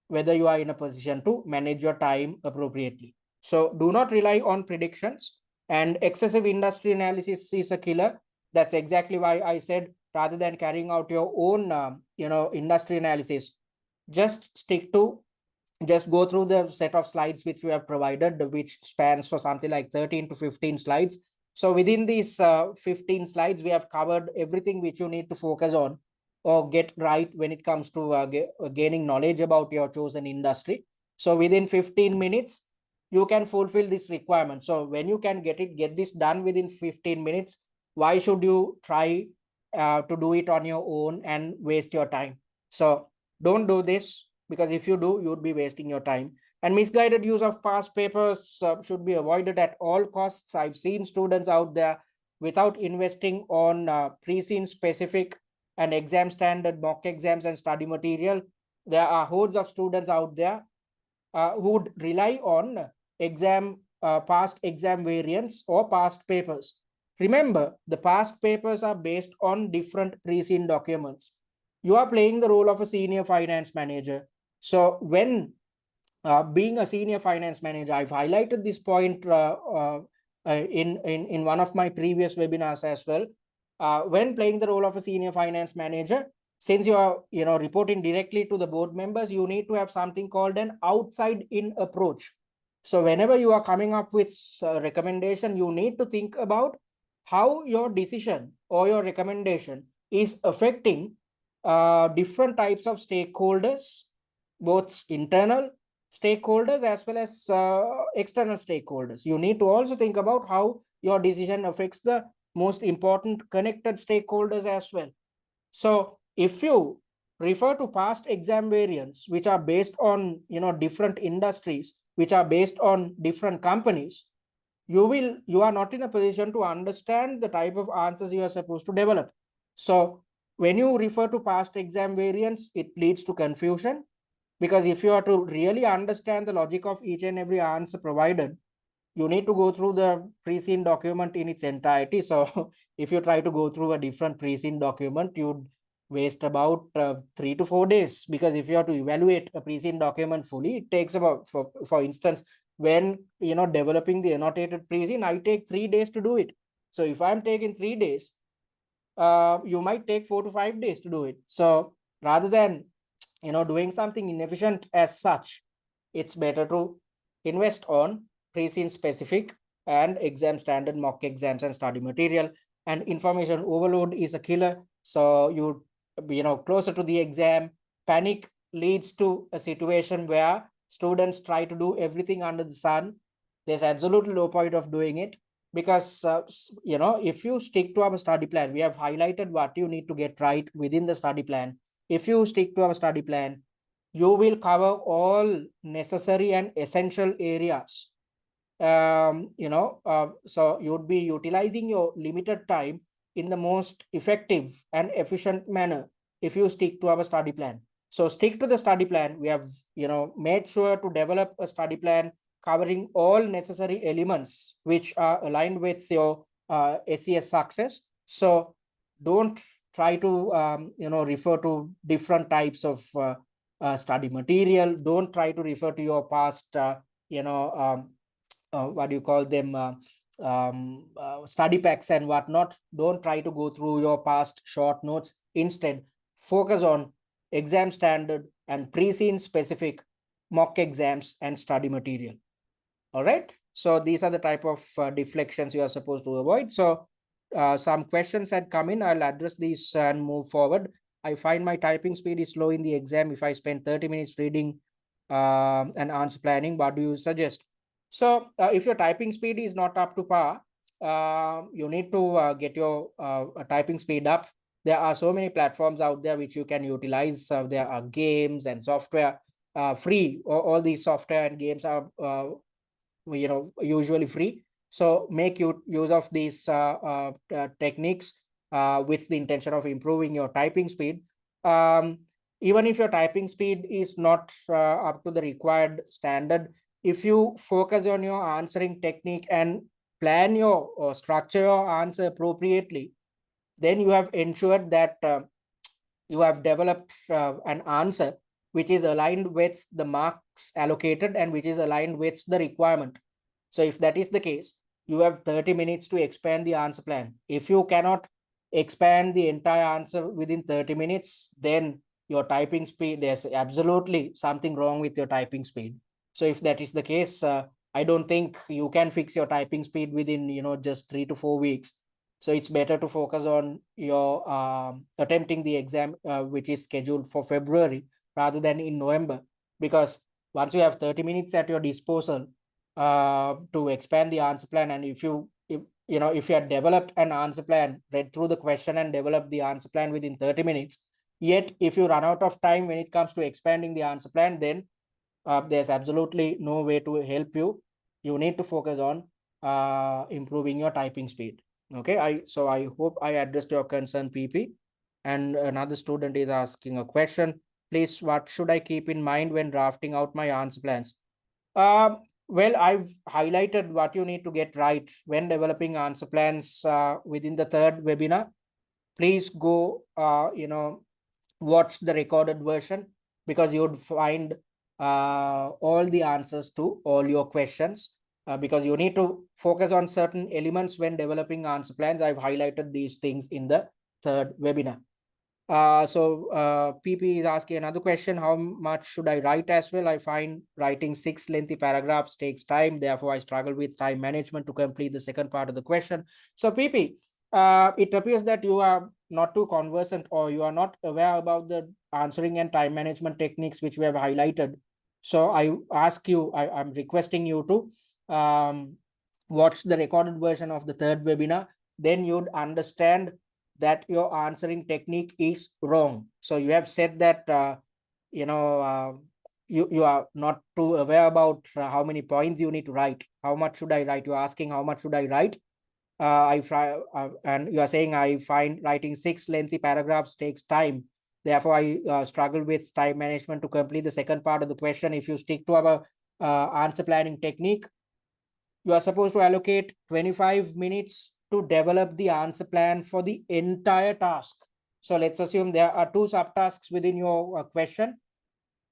whether you are in a position to manage your time appropriately. So do not rely on predictions, and excessive industry analysis is a killer. That's exactly why I said, rather than carrying out your own industry analysis, just go through the set of slides which we have provided, which spans for something like 13 to 15 slides. So within these 15 slides, we have covered everything which you need to focus on or get right when it comes to gaining knowledge about your chosen industry. So within 15 minutes, you can fulfill this requirement. So when you can get this done within 15 minutes, why should you try to do it on your own and waste your time? So don't do this, because if you do, you'd be wasting your time. And misguided use of past papers should be avoided at all costs. I've seen students out there without investing on pre-scene specific and exam standard mock exams and study material. There are hordes of students out there who would rely on past exam variants or past papers. Remember, the past papers are based on different pre-scene documents. You are playing the role of a senior finance manager. So when being a senior finance manager, I've highlighted this point in one of my previous webinars as well. When playing the role of a senior finance manager, since you are reporting directly to the board members, you need to have something called an outside in approach. So whenever you are coming up with a recommendation, you need to think about how your decision or your recommendation is affecting different types of stakeholders, both internal stakeholders as well as external stakeholders. You need to also think about how your decision affects the most important connected stakeholders as well. So if you refer to past exam variants, which are based on different industries, which are based on different companies, you are not in a position to understand the type of answers you are supposed to develop. So when you refer to past exam variants, it leads to confusion, because if you are to really understand the logic of each and every answer provided, you need to go through the pre-seen document in its entirety. So if you try to go through a different pre-seen document, you'd waste about 3 to 4 days, because if you have to evaluate a pre-seen document fully, it takes about, for instance, when developing the annotated pre-seen, I take 3 days to do it. So if I'm taking 3 days, you might take 4 to 5 days to do it. So rather than doing something inefficient as such, it's better to invest on pre-seen specific and exam standard mock exams and study material. And information overload is a killer. So closer to the exam, panic leads to a situation where students try to do everything under the sun. There's absolutely no point of doing it, because if you stick to our study plan, we have highlighted what you need to get right within the study plan. If you stick to our study plan, you will cover all necessary and essential areas. So you would be utilizing your limited time in the most effective and efficient manner if you stick to our study plan. So stick to the study plan. We have made sure to develop a study plan covering all necessary elements which are aligned with your SCS success. So don't try to refer to different types of study material. Don't try to refer to your past what do you call them, study packs and whatnot. Don't try to go through your past short notes. Instead, focus on exam standard and pre-seen specific mock exams and study material. All right. So these are the type of deflections you are supposed to avoid. So some questions had come in. I'll address these and move forward. I find my typing speed is slow in the exam. If I spend 30 minutes reading and answer planning, what do you suggest? So if your typing speed is not up to par, you need to get your typing speed up. There are so many platforms out there which you can utilize. There are games and software free. All these software and games are usually free. So make use of these techniques with the intention of improving your typing speed. Even if your typing speed is not up to the required standard, if you focus on your answering technique and plan your or structure your answer appropriately, then you have ensured that you have developed an answer which is aligned with the marks allocated and which is aligned with the requirement. So if that is the case, you have 30 minutes to expand the answer plan. If you cannot expand the entire answer within 30 minutes, then your typing speed, there's absolutely something wrong with your typing speed. So if that is the case, I don't think you can fix your typing speed within just 3 to 4 weeks. So it's better to focus on your attempting the exam which is scheduled for February rather than in November, because once you have 30 minutes at your disposal to expand the answer plan, and if you have developed an answer plan, read through the question and developed the answer plan within 30 minutes, yet if you run out of time when it comes to expanding the answer plan, then there's absolutely no way to help you. You need to focus on improving your typing speed. Okay, I hope I addressed your concern, PP. And another student is asking a question. Please, what should I keep in mind when drafting out my answer plans? Well, I've highlighted what you need to get right when developing answer plans within the third webinar. Please go, watch the recorded version, because you would find all the answers to all your questions, because you need to focus on certain elements when developing answer plans. I've highlighted these things in the third webinar. PP is asking another question: how much should I write as well? I find writing 6 lengthy paragraphs takes time. Therefore, I struggle with time management to complete the second part of the question. So PP, it appears that you are not too conversant, or you are not aware about the answering and time management techniques which we have highlighted. So I'm requesting you to watch the recorded version of the third webinar. Then you'd understand that your answering technique is wrong. So you have said that you are not too aware about how many points you need to write. How much should I write? You're asking how much should I write? And you are saying I find writing 6 lengthy paragraphs takes time. Therefore, I struggle with time management to complete the second part of the question. If you stick to our answer planning technique, you are supposed to allocate 25 minutes to develop the answer plan for the entire task. So let's assume there are 2 subtasks within your question.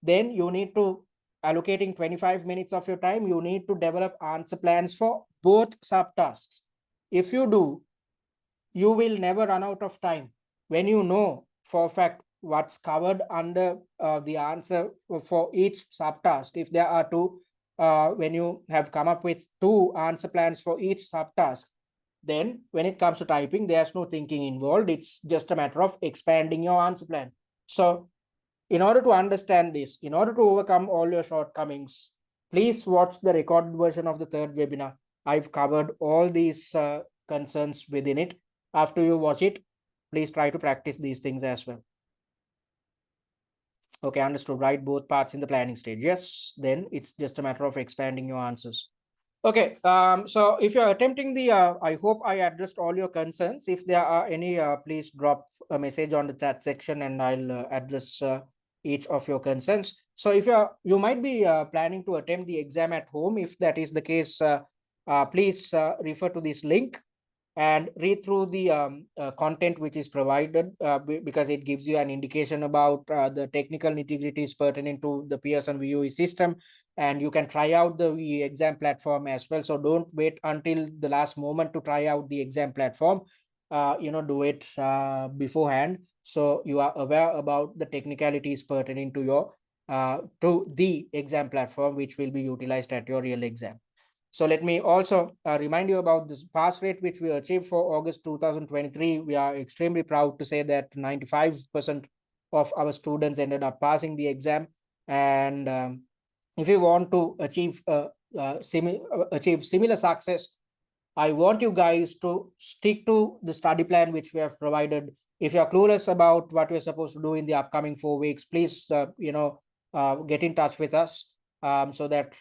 Then you need to allocating 25 minutes of your time. You need to develop answer plans for both subtasks. If you do, you will never run out of time. When you know for a fact what's covered under the answer for each subtask, if there are 2, when you have come up with 2 answer plans for each subtask, then when it comes to typing, there's no thinking involved. It's just a matter of expanding your answer plan. So in order to understand this, in order to overcome all your shortcomings, please watch the recorded version of the third webinar. I've covered all these concerns within it. After you watch it, please try to practice these things as well. Okay, understood. Write both parts in the planning stage. Yes, then it's just a matter of expanding your answers. Okay, so if you're attempting the, I hope I addressed all your concerns. If there are any, please drop a message on the chat section and I'll address each of your concerns. So if you might be planning to attempt the exam at home. If that is the case, please refer to this link and read through the content which is provided, because it gives you an indication about the technical nitty-gritties pertaining to the Pearson VUE system, and you can try out the exam platform as well. So don't wait until the last moment to try out the exam platform. Do it beforehand, so you are aware about the technicalities pertaining to your to the exam platform, which will be utilized at your real exam. So let me also remind you about this pass rate, which we achieved for August 2023. We are extremely proud to say that 95% of our students ended up passing the exam. And if you want to achieve similar success, I want you guys to stick to the study plan which we have provided. If you're clueless about what we're supposed to do in the upcoming 4 weeks, please get in touch with us, so that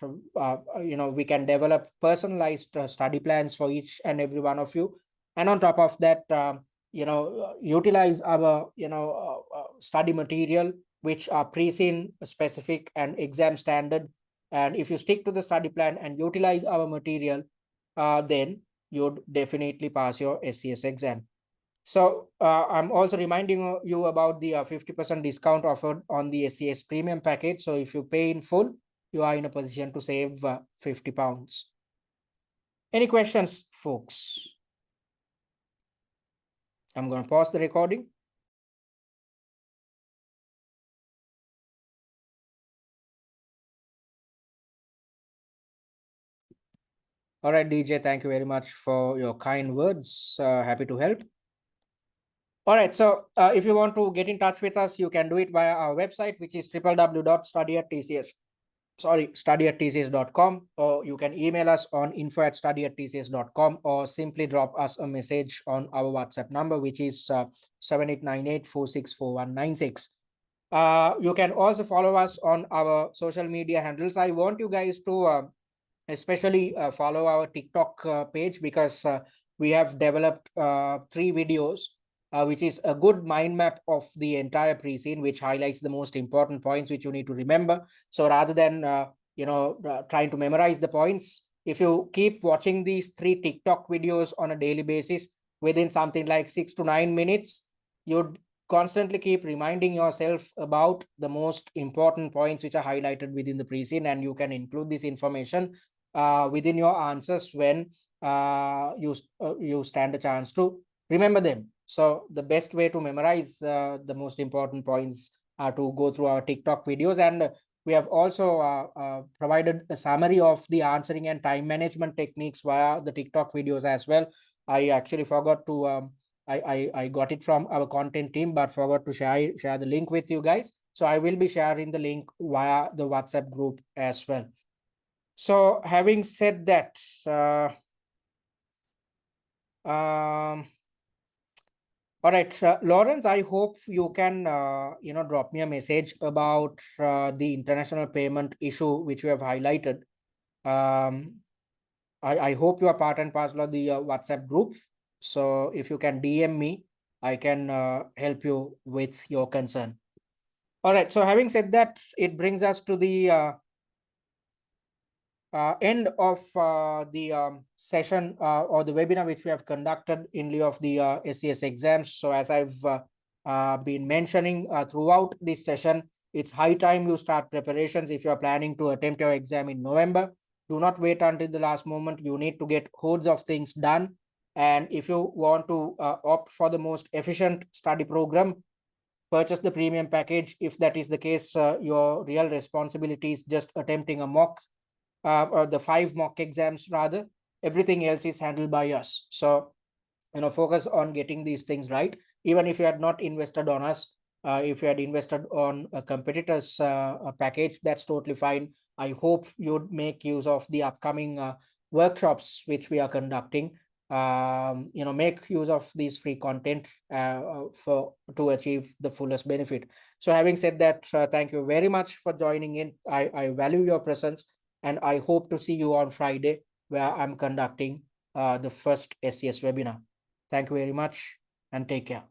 we can develop personalized study plans for each and every one of you. And on top of that, utilize our study material, which are pre-seen, specific, and exam standard. And if you stick to the study plan and utilize our material, then you'd definitely pass your SCS exam. So I'm also reminding you about the 50% discount offered on the SCS premium package. So if you pay in full, you are in a position to save £50. Any questions, folks? I'm going to pause the recording. All right, DJ, thank you very much for your kind words. Happy to help. All right, so if you want to get in touch with us, you can do it via our website, which is study@tcs.com, or you can email us on info@study@tcs.com, or simply drop us a message on our WhatsApp number, which is 7898464196. You can also follow us on our social media handles. I want you guys to especially follow our TikTok page, because we have developed 3 videos, which is a good mind map of the entire pre-scene, which highlights the most important points which you need to remember. So rather than trying to memorize the points, if you keep watching these 3 TikTok videos on a daily basis, within something like 6 to 9 minutes, you'd constantly keep reminding yourself about the most important points which are highlighted within the pre-scene, and you can include this information within your answers when you stand a chance to remember them. So the best way to memorize the most important points are to go through our TikTok videos, and we have also provided a summary of the answering and time management techniques via the TikTok videos as well. I actually forgot to I got it from our content team, but forgot to share the link with you guys. So I will be sharing the link via the WhatsApp group as well. So having said that, all right, Lawrence, I hope you can drop me a message about the international payment issue which you have highlighted. Um, I hope you are part and parcel of the WhatsApp group. So if you can DM me, I can help you with your concern. All right. So having said that, it brings us to the end of the session or the webinar which we have conducted in lieu of the SCS exams. So as I've been mentioning throughout this session, it's high time you start preparations if you are planning to attempt your exam in November. Do not wait until the last moment. You need to get hordes of things done. And if you want to opt for the most efficient study program, purchase the premium package. If that is the case, your real responsibility is just attempting a mock or the 5 mock exams rather. Everything else is handled by us. So focus on getting these things right. Even if you had not invested on us, if you had invested on a competitor's package, that's totally fine. I hope you'd make use of the upcoming workshops which we are conducting. Make use of these free content for to achieve the fullest benefit. So having said that, thank you very much for joining in. I value your presence, and I hope to see you on Friday, where I'm conducting the first SCS webinar. Thank you very much and take care.